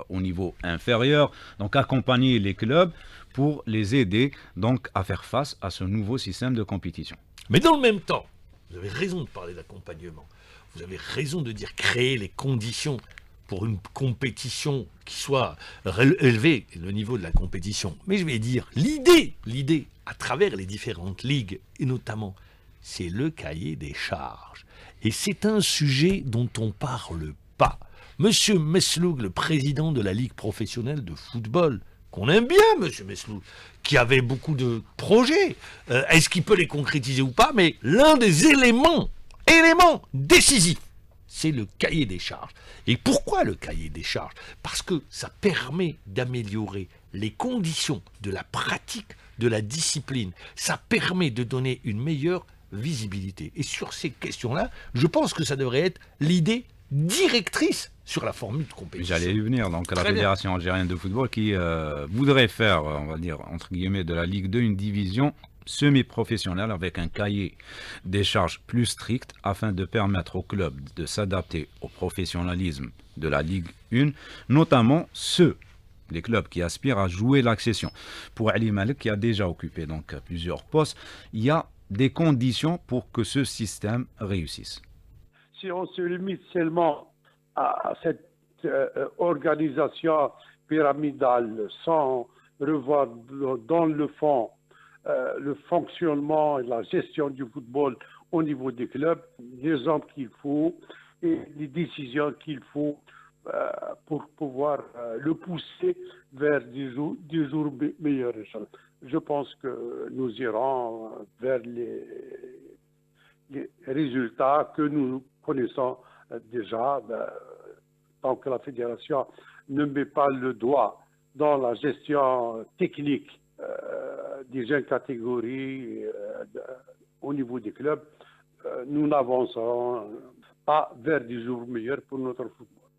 S17: au niveau inférieur, donc accompagner les clubs pour les aider donc à faire face à ce nouveau système de compétition.
S4: Mais dans le même temps, vous avez raison de parler d'accompagnement. Vous avez raison de dire créer les conditions pour une compétition qui soit élevée, le niveau de la compétition. Mais je vais dire, l'idée, à travers les différentes ligues, et notamment, c'est le cahier des charges. Et c'est un sujet dont on ne parle pas. Monsieur Mesloug, le président de la Ligue professionnelle de football, qu'on aime bien, monsieur Mesloug, qui avait beaucoup de projets, est-ce qu'il peut les concrétiser ou pas? Mais l'un des éléments décisifs, c'est le cahier des charges. Et pourquoi le cahier des charges? Parce que ça permet d'améliorer les conditions de la pratique de la discipline. Ça permet de donner une meilleure visibilité. Et sur ces questions-là, je pense que ça devrait être l'idée directrice sur la formule de compétition.
S17: J'allais y venir, donc la Fédération algérienne de football qui voudrait faire, on va dire, entre guillemets, de la Ligue 2 une division semi-professionnelle avec un cahier des charges plus strict afin de permettre aux clubs de s'adapter au professionnalisme de la Ligue 1, notamment les clubs qui aspirent à jouer l'accession. Pour Ali Malek, qui a déjà occupé donc plusieurs postes, il y a des conditions pour que ce système réussisse.
S19: Si on se limite seulement à cette organisation pyramidale sans revoir dans le fond le fonctionnement et la gestion du football au niveau des clubs, les hommes qu'il faut et les décisions qu'il faut pour pouvoir le pousser vers des jours meilleurs. Je pense que nous irons vers les résultats que nous connaissons déjà. Tant que la fédération ne met pas le doigt dans la gestion technique des jeunes catégories au niveau des clubs, nous n'avancerons pas vers des jours meilleurs pour notre football.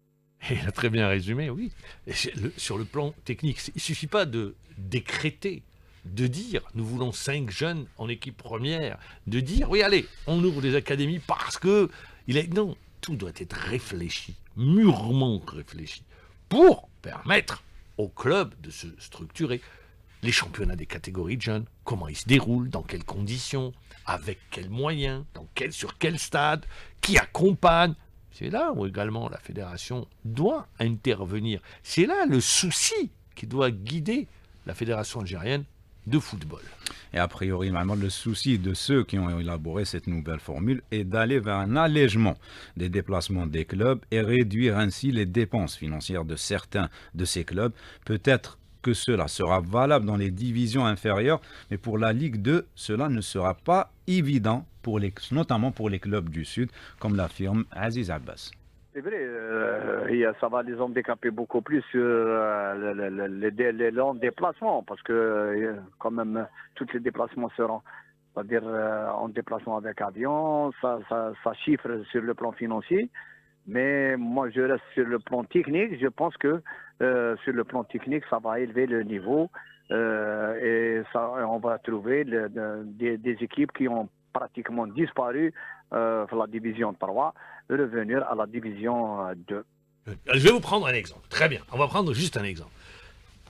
S4: Et il a très bien résumé, oui. Et sur le plan technique, il ne suffit pas de décréter, de dire nous voulons 5 jeunes en équipe première, de dire oui allez, on ouvre des académies parce que... Non, tout doit être réfléchi, mûrement réfléchi, pour permettre au club de se structurer. Les championnats des catégories de jeunes, comment ils se déroulent, dans quelles conditions, avec quels moyens, sur quel stade, qui accompagne. C'est là où également la fédération doit intervenir. C'est là le souci qui doit guider la fédération algérienne de football.
S17: Et a priori, vraiment, le souci de ceux qui ont élaboré cette nouvelle formule est d'aller vers un allègement des déplacements des clubs et réduire ainsi les dépenses financières de certains de ces clubs. Peut-être que cela sera valable dans les divisions inférieures, mais pour la Ligue 2, cela ne sera pas évident, notamment pour les clubs du Sud, comme l'affirme Aziz Abbas.
S18: C'est vrai, ça va les handicaper beaucoup plus sur les longs déplacements, parce que quand même, tous les déplacements seront, c'est-à-dire en déplacement avec avion, ça chiffre sur le plan financier. Mais moi, je reste sur le plan technique. Je pense que sur le plan technique, ça va élever le niveau et on va trouver des équipes qui ont pratiquement disparu de la division 3, revenir à la division 2.
S4: Je vais vous prendre un exemple. Très bien. On va prendre juste un exemple.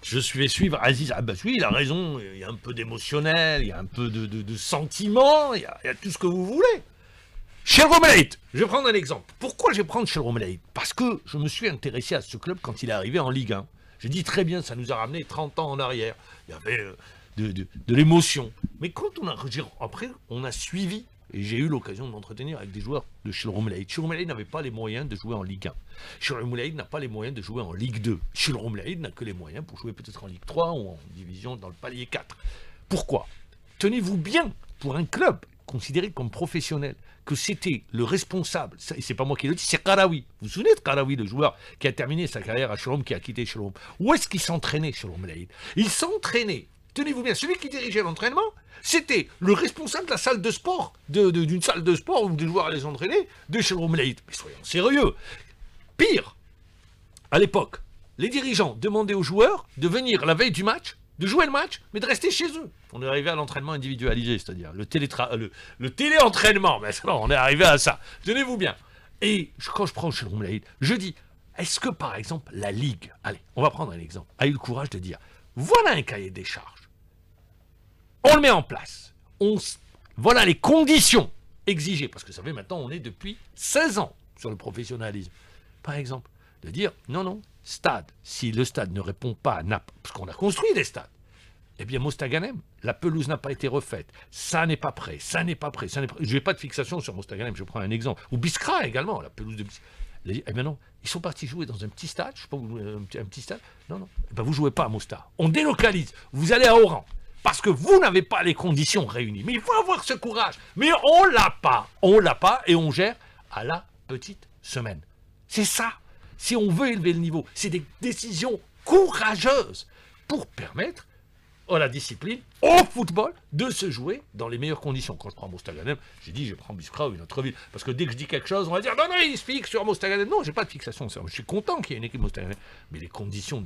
S4: Je vais suivre Aziz Abbas. Oui, il a raison. Il y a un peu d'émotionnel, il y a un peu de sentiment, il y a tout ce que vous voulez. Chelroumelaït, je vais prendre un exemple. Pourquoi je vais prendre Chelroumelaït? Parce que je me suis intéressé à ce club quand il est arrivé en Ligue 1. J'ai dit très bien, ça nous a ramené 30 ans en arrière. Il y avait de l'émotion. Mais quand après, on a suivi, et j'ai eu l'occasion de m'entretenir avec des joueurs de Chelroumelaït. Chelroumelaït n'avait pas les moyens de jouer en Ligue 1. Chelroumelaït n'a pas les moyens de jouer en Ligue 2. Chelroumelaït n'a que les moyens pour jouer peut-être en Ligue 3 ou en division dans le palier 4. Pourquoi? Tenez-vous bien, pour un club considéré comme professionnel, que c'était le responsable, et c'est pas moi qui le dis, c'est Karawi. Vous vous souvenez de Karawi, le joueur qui a terminé sa carrière à Chelom, qui a quitté Chelom? Où est-ce qu'il s'entraînait, Chelroumelaït? Il s'entraînait, tenez-vous bien, celui qui dirigeait l'entraînement, c'était le responsable de la salle de sport, d'une salle de sport où des joueurs allaient s'entraîner, de Chelroumelaït. Mais soyons sérieux. Pire, à l'époque, les dirigeants demandaient aux joueurs de venir la veille du match, de jouer le match, mais de rester chez eux. On est arrivé à l'entraînement individualisé, c'est-à-dire le téléentraînement. Mais on est arrivé à ça. Tenez-vous bien. Et quand je prends Chelroumelaït, je dis, est-ce que par exemple la Ligue, allez, on va prendre un exemple, a eu le courage de dire, voilà un cahier des charges. On le met en place. Voilà les conditions exigées. Parce que ça fait maintenant, on est depuis 16 ans sur le professionnalisme. Par exemple, de dire, non, stade, si le stade ne répond pas à Naples, parce qu'on a construit des stades, eh bien Mostaganem, la pelouse n'a pas été refaite, ça n'est pas prêt. Je n'ai pas de fixation sur Mostaganem, je prends un exemple. Ou Biskra également, la pelouse de Biskra. Eh bien non, ils sont partis jouer dans un petit stade, je sais pas, un petit stade, non, eh bien vous ne jouez pas à Mostar. On délocalise, vous allez à Oran, parce que vous n'avez pas les conditions réunies. Mais il faut avoir ce courage. Mais on l'a pas, et on gère à la petite semaine. C'est ça. Si on veut élever le niveau, c'est des décisions courageuses pour permettre à la discipline, au football, de se jouer dans les meilleures conditions. Quand je prends Mostaganem, j'ai dit je prends Biskra ou une autre ville. Parce que dès que je dis quelque chose, on va dire non, il se fixe sur Mostaganem. Non, j'ai pas de fixation. Je suis content qu'il y ait une équipe Mostaganem. Mais les conditions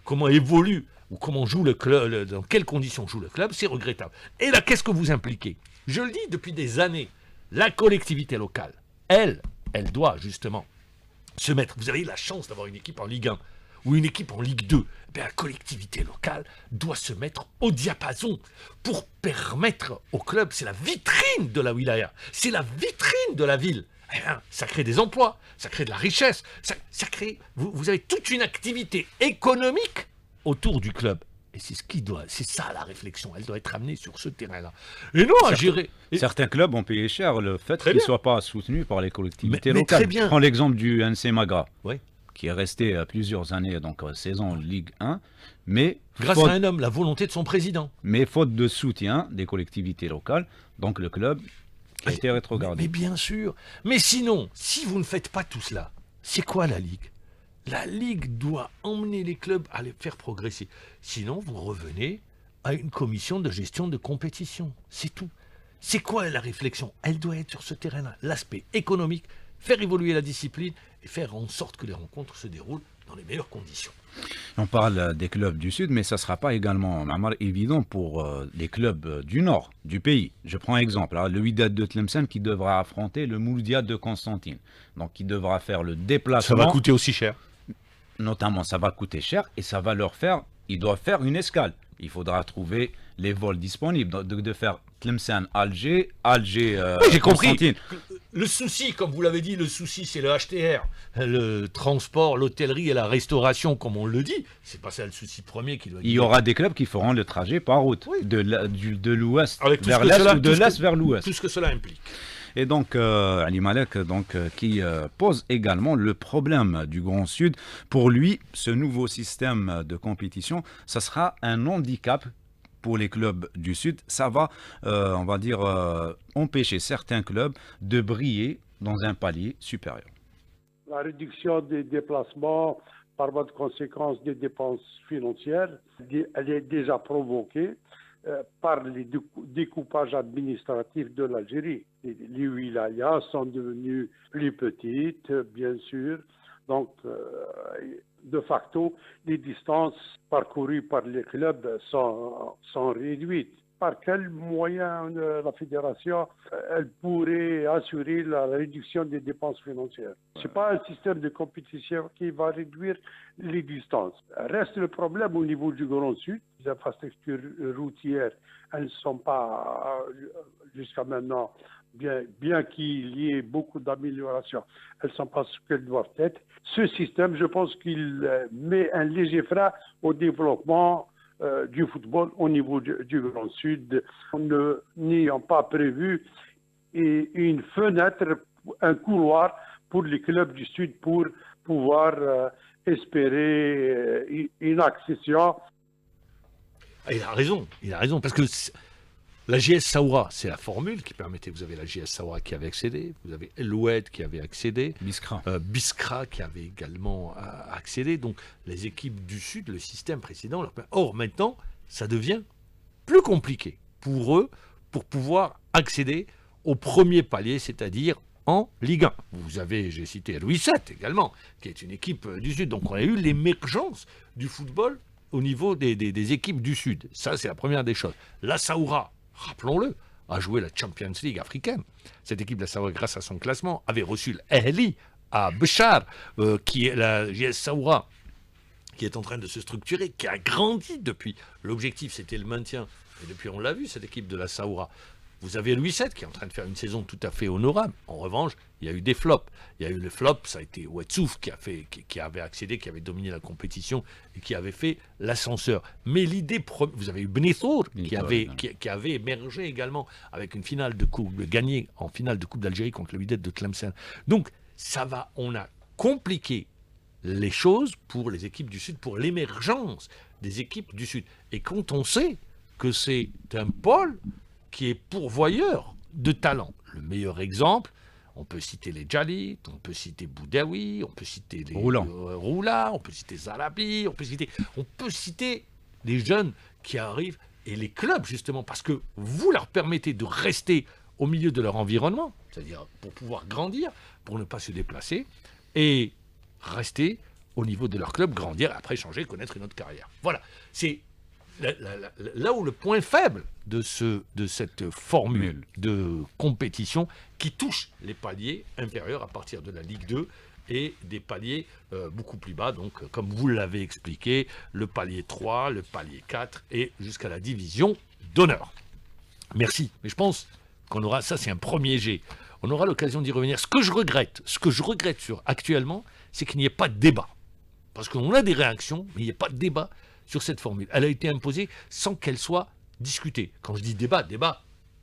S4: comment évolue ou comment joue le club, dans quelles conditions joue le club, c'est regrettable. Et là, qu'est-ce que vous impliquez? Je le dis depuis des années, la collectivité locale, elle doit justement se mettre. Vous avez la chance d'avoir une équipe en Ligue 1 ou une équipe en Ligue 2. La collectivité locale doit se mettre au diapason pour permettre au club, c'est la vitrine de la wilaya, c'est la vitrine de la ville. eh bien, ça crée des emplois, ça crée de la richesse, ça crée... Vous avez toute une activité économique autour du club. Et c'est ça la réflexion, elle doit être amenée sur ce terrain-là. Et non à gérer.
S17: Certains clubs ont payé cher le fait qu'ils ne soient pas soutenus par les collectivités
S4: mais
S17: locales.
S4: très bien.
S17: Je prends l'exemple du NC Magra,
S4: Oui.
S17: qui est resté plusieurs années, donc saison Ligue 1, mais
S4: Grâce à un homme, la volonté de son président.
S17: Mais faute de soutien des collectivités locales, donc le club a été rétrogradé.
S4: Mais bien sûr. Mais sinon, si vous ne faites pas tout cela, c'est quoi la Ligue? La Ligue doit emmener les clubs à les faire progresser. Sinon, vous revenez à une commission de gestion de compétition. C'est tout. C'est quoi la réflexion? Elle doit être sur ce terrain-là. L'aspect économique, faire évoluer la discipline et faire en sorte que les rencontres se déroulent dans les meilleures conditions.
S17: On parle des clubs du Sud, mais ça ne sera pas également évident pour les clubs du Nord du pays. Je prends un exemple, le Wydad de Tlemcen qui devra affronter le Mouloudia de Constantine. Donc, qui devra faire le déplacement.
S4: Ça va coûter aussi cher.
S17: Notamment, ça va coûter cher et ça va ils doivent faire une escale. Il faudra trouver les vols disponibles, de faire Tlemcen-Alger,
S4: J'ai compris.
S17: Constantine.
S4: Le souci, comme vous l'avez dit, le souci c'est le HTR, le transport, l'hôtellerie et la restauration, comme on le dit. C'est pas ça le souci premier qui doit.
S17: Il y aura des clubs qui feront le trajet par route, de l'ouest vers
S4: l'est
S17: ou de l'est vers l'ouest.
S4: Tout ce que cela implique.
S17: Et donc, Ali Malek, qui pose également le problème du Grand Sud. Pour lui, ce nouveau système de compétition, ça sera un handicap pour les clubs du Sud. Ça va, on va dire, empêcher certains clubs de briller dans un palier supérieur.
S19: La réduction des déplacements, par voie de conséquence des dépenses financières, elle est déjà provoquée par les découpages administratifs de l'Algérie. Les wilayas sont devenues plus petites, bien sûr. Donc, de facto, les distances parcourues par les clubs sont réduites. Par quels moyens la fédération elle pourrait assurer la réduction des dépenses financières? Ce n'est pas un système de compétition qui va réduire les distances. Reste le problème au niveau du Grand Sud. Les infrastructures routières, elles ne sont pas, jusqu'à maintenant, bien qu'il y ait beaucoup d'améliorations, elles ne sont pas ce qu'elles doivent être. Ce système, je pense qu'il met un léger frein au développement du football au niveau du Grand Sud. N'ayant pas prévu une fenêtre, un couloir pour les clubs du Sud pour pouvoir espérer une accession.
S4: Il a raison, parce que la JS Saoura, c'est la formule qui permettait, vous avez la JS Saoura qui avait accédé, vous avez El Oued qui avait accédé, Biskra qui avait également accédé, donc les équipes du Sud, le système précédent. Or, maintenant, ça devient plus compliqué pour eux, pour pouvoir accéder au premier palier, c'est-à-dire en Ligue 1. Vous avez, j'ai cité Louis VII également, qui est une équipe du Sud, donc on a eu l'émergence du football au niveau des équipes du Sud. Ça, c'est la première des choses. La Saoura, rappelons-le, a joué la Champions League africaine. Cette équipe de la Saoura, grâce à son classement, avait reçu l'Ahli à Béchar, qui est la JS Saoura, qui est en train de se structurer, qui a grandi depuis. L'objectif, c'était le maintien. Et depuis, on l'a vu, cette équipe de la Saoura. Vous avez Louis VII qui est en train de faire une saison tout à fait honorable. En revanche, il y a eu des flops. Il y a eu le flop, ça a été Ouetsouf qui avait accédé, qui avait dominé la compétition et qui avait fait l'ascenseur. Mais l'idée, vous avez eu Benithour qui avait émergé également avec une finale de coupe, gagné en finale de Coupe d'Algérie contre le Wydad de Tlemcen. Donc, on a compliqué les choses pour les équipes du Sud, pour l'émergence des équipes du Sud. Et quand on sait que c'est un pôle qui est pourvoyeur de talent. Le meilleur exemple, on peut citer les Djalit, on peut citer Boudaoui, on peut citer les Roula, on peut citer Zarabi, on peut citer des jeunes qui arrivent, et les clubs justement, parce que vous leur permettez de rester au milieu de leur environnement, c'est-à-dire pour pouvoir grandir, pour ne pas se déplacer, et rester au niveau de leur club, grandir, après changer, connaître une autre carrière. Voilà, c'est là où le point faible de cette formule de compétition qui touche les paliers inférieurs à partir de la Ligue 2 et des paliers beaucoup plus bas, donc comme vous l'avez expliqué, le palier 3, le palier 4 et jusqu'à la division d'honneur. Merci, mais je pense qu'on aura, ça c'est un premier jet, On aura l'occasion d'y revenir. Ce que je regrette actuellement, c'est qu'il n'y ait pas de débat. Parce qu'on a des réactions, mais il n'y a pas de débat sur cette formule. Elle a été imposée sans qu'elle soit discutée. Quand je dis débat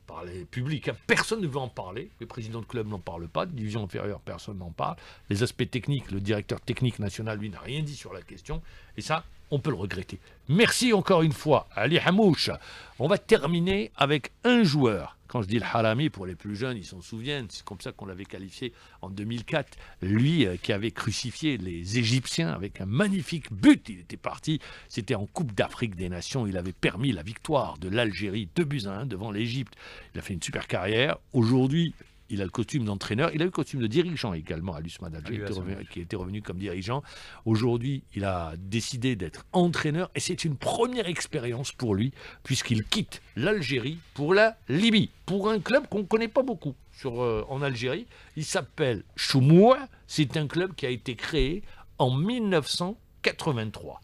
S4: par les publics, hein, personne ne veut en parler. Les présidents de club n'en parlent pas, de division inférieure, personne n'en parle. Les aspects techniques, le directeur technique national, lui, n'a rien dit sur la question. Et ça, on peut le regretter. Merci encore une fois, Ali Hamouche. On va terminer avec un joueur. Quand je dis le Harami, pour les plus jeunes, ils s'en souviennent, c'est comme ça qu'on l'avait qualifié en 2004. Lui qui avait crucifié les Égyptiens avec un magnifique but. Il était parti, c'était en Coupe d'Afrique des Nations. Il avait permis la victoire de l'Algérie 2-1 devant l'Égypte. Il a fait une super carrière. Aujourd'hui, il a le costume d'entraîneur. Il a eu le costume de dirigeant également à l'USMA d'Alger, qui était revenu comme dirigeant. Aujourd'hui, il a décidé d'être entraîneur et c'est une première expérience pour lui puisqu'il quitte l'Algérie pour la Libye, pour un club qu'on ne connaît pas beaucoup en Algérie. Il s'appelle Choumoua. C'est un club qui a été créé en 1983.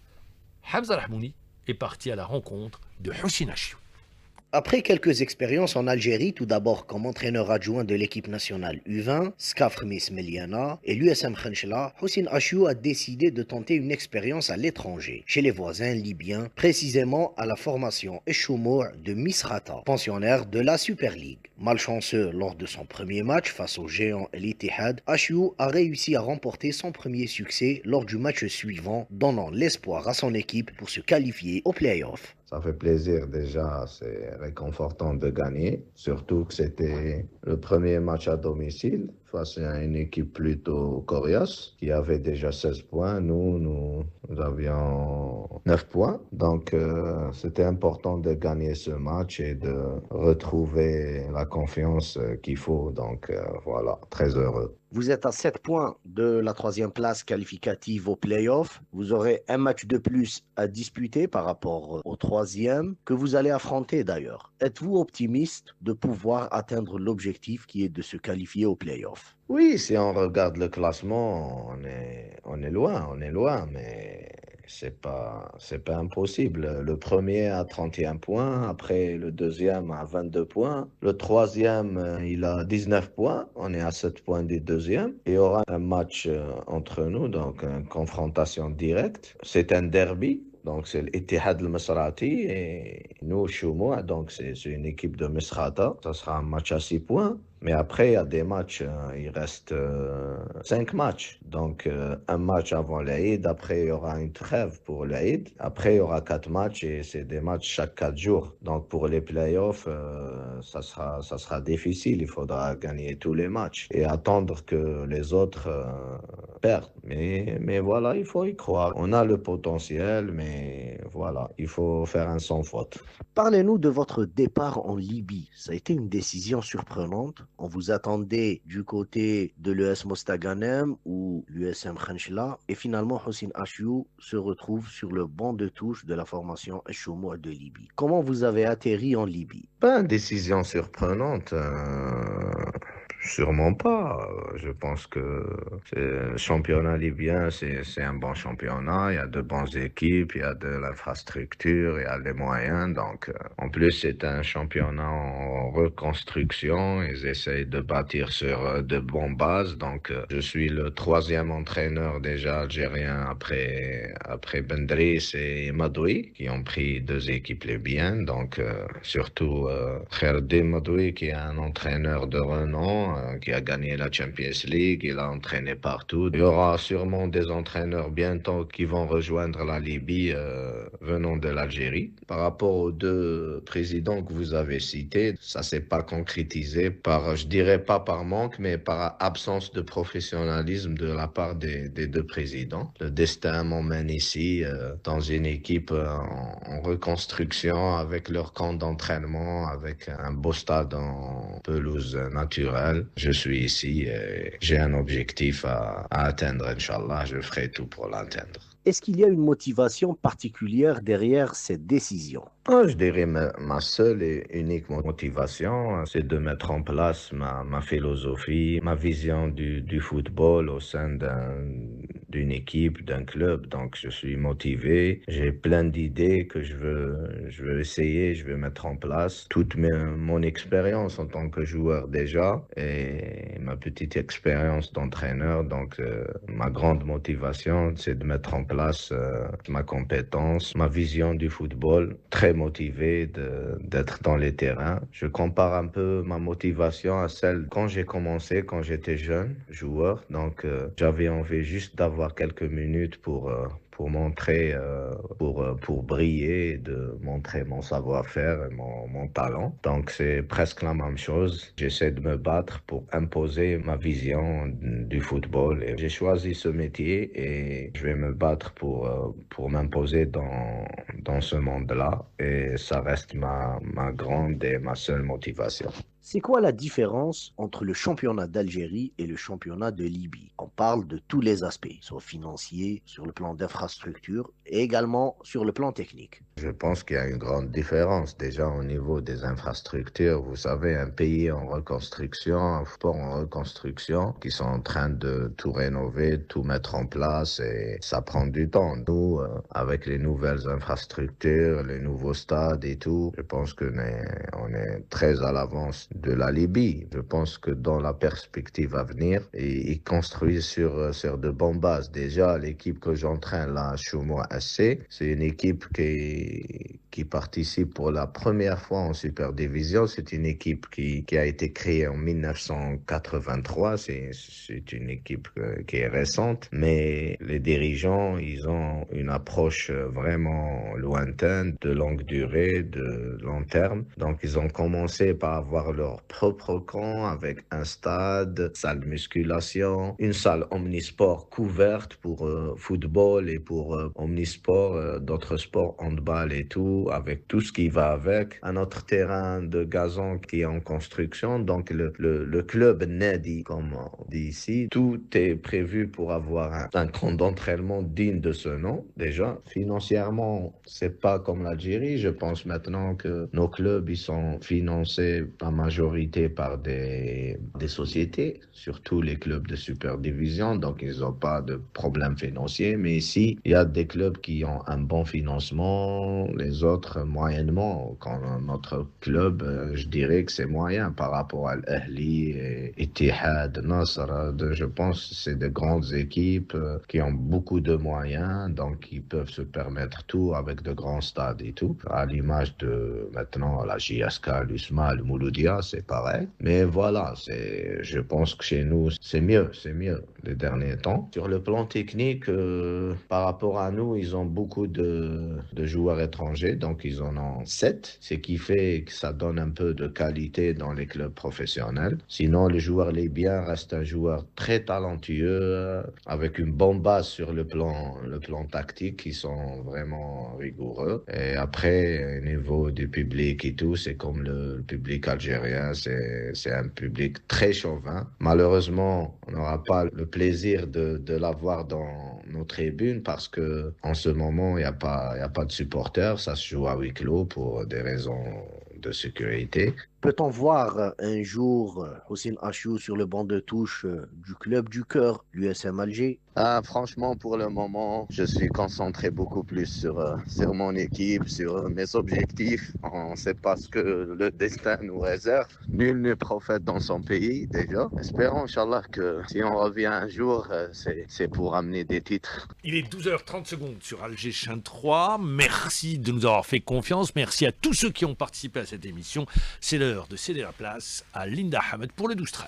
S4: Hamza Rahmouni est parti à la rencontre de Houssine Achiou.
S7: Après quelques expériences en Algérie, tout d'abord comme entraîneur adjoint de l'équipe nationale U20, SCAF Miss Meliana et l'USM Khenchela, Houssine Achiou a décidé de tenter une expérience à l'étranger, chez les voisins libyens, précisément à la formation Eshoumour de Misrata, pensionnaire de la Super League. Malchanceux lors de son premier match face au géant El Ittihad, Achiou a réussi à remporter son premier succès lors du match suivant, donnant l'espoir à son équipe pour se qualifier aux playoffs.
S20: Ça fait plaisir déjà, c'est réconfortant de gagner, surtout que c'était le premier match à domicile face à une équipe plutôt coriace qui avait déjà 16 points. Nous avions 9 points, donc c'était important de gagner ce match et de retrouver la confiance qu'il faut. Donc voilà, très heureux.
S7: Vous êtes à 7 points de la 3e place qualificative aux playoffs. Vous aurez un match de plus à disputer par rapport au 3e que vous allez affronter d'ailleurs. Êtes-vous optimiste de pouvoir atteindre l'objectif qui est de se qualifier aux playoffs?
S20: Oui, si on regarde le classement, on est loin, mais c'est pas impossible. Le premier a 31 points, après le deuxième a 22 points, le troisième il a 19 points, on est à 7 points du deuxième. Il y aura un match entre nous, donc une confrontation directe. C'est un derby. Donc c'est l'Ittihad al-Misrati et nous Choumoua, donc c'est une équipe de Misrata. Ça sera un match à 6 points. Mais après, il y a des matchs, il reste 5 matchs. Donc, un match avant l'Aïd, après, il y aura une trêve pour l'Aïd. Après, il y aura 4 matchs et c'est des matchs chaque 4 jours. Donc, pour les playoffs, ça sera difficile. Il faudra gagner tous les matchs et attendre que les autres perdent. Mais voilà, il faut y croire. On a le potentiel, mais voilà, il faut faire un sans faute.
S7: Parlez-nous de votre départ en Libye. Ça a été une décision surprenante. On vous attendait du côté de l'US Mostaganem ou l'USM Khenchela et finalement Houssine Achiou se retrouve sur le banc de touche de la formation Eshoumoua de Libye. Comment vous avez atterri en Libye?
S20: Pas une décision surprenante. Sûrement pas. Je pense que le championnat libyen, c'est un bon championnat. Il y a de bonnes équipes, il y a de l'infrastructure, il y a les moyens. Donc, en plus, c'est un championnat en reconstruction. Ils essayent de bâtir sur de bonnes bases. Donc, je suis le 3e entraîneur déjà algérien après Bendris et Madoui, qui ont pris 2 équipes libyennes. Donc, surtout Kherdin Madoui, qui est un entraîneur de renom, qui a gagné la Champions League, il a entraîné partout. Il y aura sûrement des entraîneurs bientôt qui vont rejoindre la Libye venant de l'Algérie. Par rapport aux 2 présidents que vous avez cités, ça s'est pas concrétisé je dirais pas par manque, mais par absence de professionnalisme de la part des 2 présidents. Le destin m'emmène ici dans une équipe en reconstruction avec leur camp d'entraînement, avec un beau stade en pelouse naturelle. Je suis ici et j'ai un objectif à atteindre, Inch'Allah, je ferai tout pour l'atteindre.
S7: Est-ce qu'il y a une motivation particulière derrière cette décision?
S20: Je dirais ma seule et unique motivation, c'est de mettre en place ma philosophie, ma vision du football au sein d'une équipe, d'un club. Donc je suis motivé, j'ai plein d'idées que je veux essayer, je veux mettre en place. Toute mon expérience en tant que joueur déjà et ma petite expérience d'entraîneur. Donc ma grande motivation, c'est de mettre en place ma compétence, ma vision du football. Très motivé d'être dans les terrains. Je compare un peu ma motivation à celle quand j'ai commencé, quand j'étais jeune joueur. Donc j'avais envie juste d'avoir quelques minutes pour montrer, pour briller, de montrer mon savoir-faire et mon talent. Donc c'est presque la même chose. J'essaie de me battre pour imposer ma vision du football. Et j'ai choisi ce métier et je vais me battre pour m'imposer dans ce monde-là. Et ça reste ma grande et ma seule motivation.
S7: C'est quoi la différence entre le championnat d'Algérie et le championnat de Libye? On parle de tous les aspects, soit financier, sur le plan d'infrastructure et également sur le plan technique.
S20: Je pense qu'il y a une grande différence déjà au niveau des infrastructures. Vous savez, un pays en reconstruction, un sport en reconstruction, qui sont en train de tout rénover, de tout mettre en place et ça prend du temps. Nous, avec les nouvelles infrastructures, les nouveaux stades et tout, je pense qu'on est très à l'avance de la Libye. Je pense que dans la perspective à venir, ils construisent sur de bonnes bases. Déjà, l'équipe que j'entraîne là, Choumoua SC, c'est une équipe qui participe pour la première fois en Super Division. C'est une équipe qui a été créée en 1983. C'est une équipe qui est récente, mais les dirigeants, ils ont une approche vraiment lointaine, de longue durée, de long terme. Donc, ils ont commencé par avoir leur propre camp avec un stade, salle de musculation, une salle omnisport couverte pour football et pour omnisport, d'autres sports, handball et tout, avec tout ce qui va avec. Un autre terrain de gazon qui est en construction. Donc le club Nadi, comme on dit ici, tout est prévu pour avoir un camp d'entraînement digne de ce nom. Déjà, financièrement, c'est pas comme l'Algérie. Je pense maintenant que nos clubs, ils sont financés en majorité par des sociétés, surtout les clubs de Super Division. Donc, ils n'ont pas de problème financier. Mais ici, il y a des clubs qui ont un bon financement, les autres moyennement. Quand notre club, je dirais que c'est moyen par rapport à l'Ahli, Ittihad, Nasr. Je pense que c'est de grandes équipes qui ont beaucoup de moyens, donc ils peuvent se permettre tout avec de grands stades et tout. À l'image de maintenant la JSK, l'USMA, le Mouloudia, c'est pareil. Mais voilà, je pense que chez nous, c'est mieux les derniers temps. Sur le plan technique, par rapport à nous, ils ont beaucoup de joueurs étrangers, donc ils en ont 7, ce qui fait que ça donne un peu de qualité dans les clubs professionnels. Sinon, le joueur libyen reste un joueur très talentueux, avec une bonne base sur le plan tactique, ils sont vraiment rigoureux. Et après, au niveau du public et tout, c'est comme le public algérien, c'est un public très chauvin. Malheureusement, on n'aura pas le plaisir de l'avoir dans nos tribunes parce que en ce moment, il n'y a pas de supporters. Ça se joue à huis clos pour des raisons de sécurité.
S7: Peut-on voir un jour Houssine Achiou sur le banc de touche du club du cœur, l'USM Alger?
S20: Franchement, pour le moment, je suis concentré beaucoup plus sur mon équipe, sur mes objectifs. On ne sait pas ce que le destin nous réserve. Nul n'est prophète dans son pays, déjà. Espérons, Inch'Allah, que si on revient un jour, c'est pour amener des titres.
S4: Il est 12h30 sur Alger Chaîne 3. Merci de nous avoir fait confiance. Merci à tous ceux qui ont participé à cette émission. C'est l'heure de céder la place à Linda Hamed pour le 12-13.